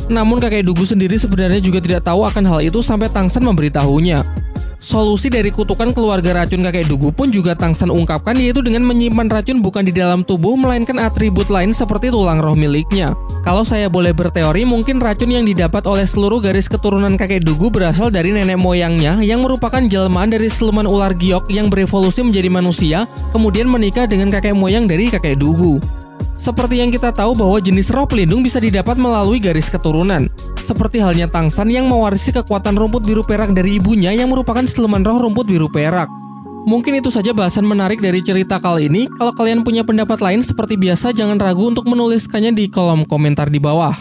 Namun kakek Dugu sendiri sebenarnya juga tidak tahu akan hal itu sampai Tangsan memberitahunya. Solusi dari kutukan keluarga racun kakek Dugu pun juga Tangsan ungkapkan, yaitu dengan menyimpan racun bukan di dalam tubuh melainkan atribut lain seperti tulang roh miliknya. Kalau saya boleh berteori, mungkin racun yang didapat oleh seluruh garis keturunan kakek Dugu berasal dari nenek moyangnya yang merupakan jelmaan dari siluman ular giok yang berevolusi menjadi manusia kemudian menikah dengan kakek moyang dari kakek Dugu. Seperti yang kita tahu bahwa jenis roh pelindung bisa didapat melalui garis keturunan. Seperti halnya Tangsan yang mewarisi kekuatan rumput biru perak dari ibunya yang merupakan siluman roh rumput biru perak. Mungkin itu saja bahasan menarik dari cerita kali ini. Kalau kalian punya pendapat lain seperti biasa jangan ragu untuk menuliskannya di kolom komentar di bawah.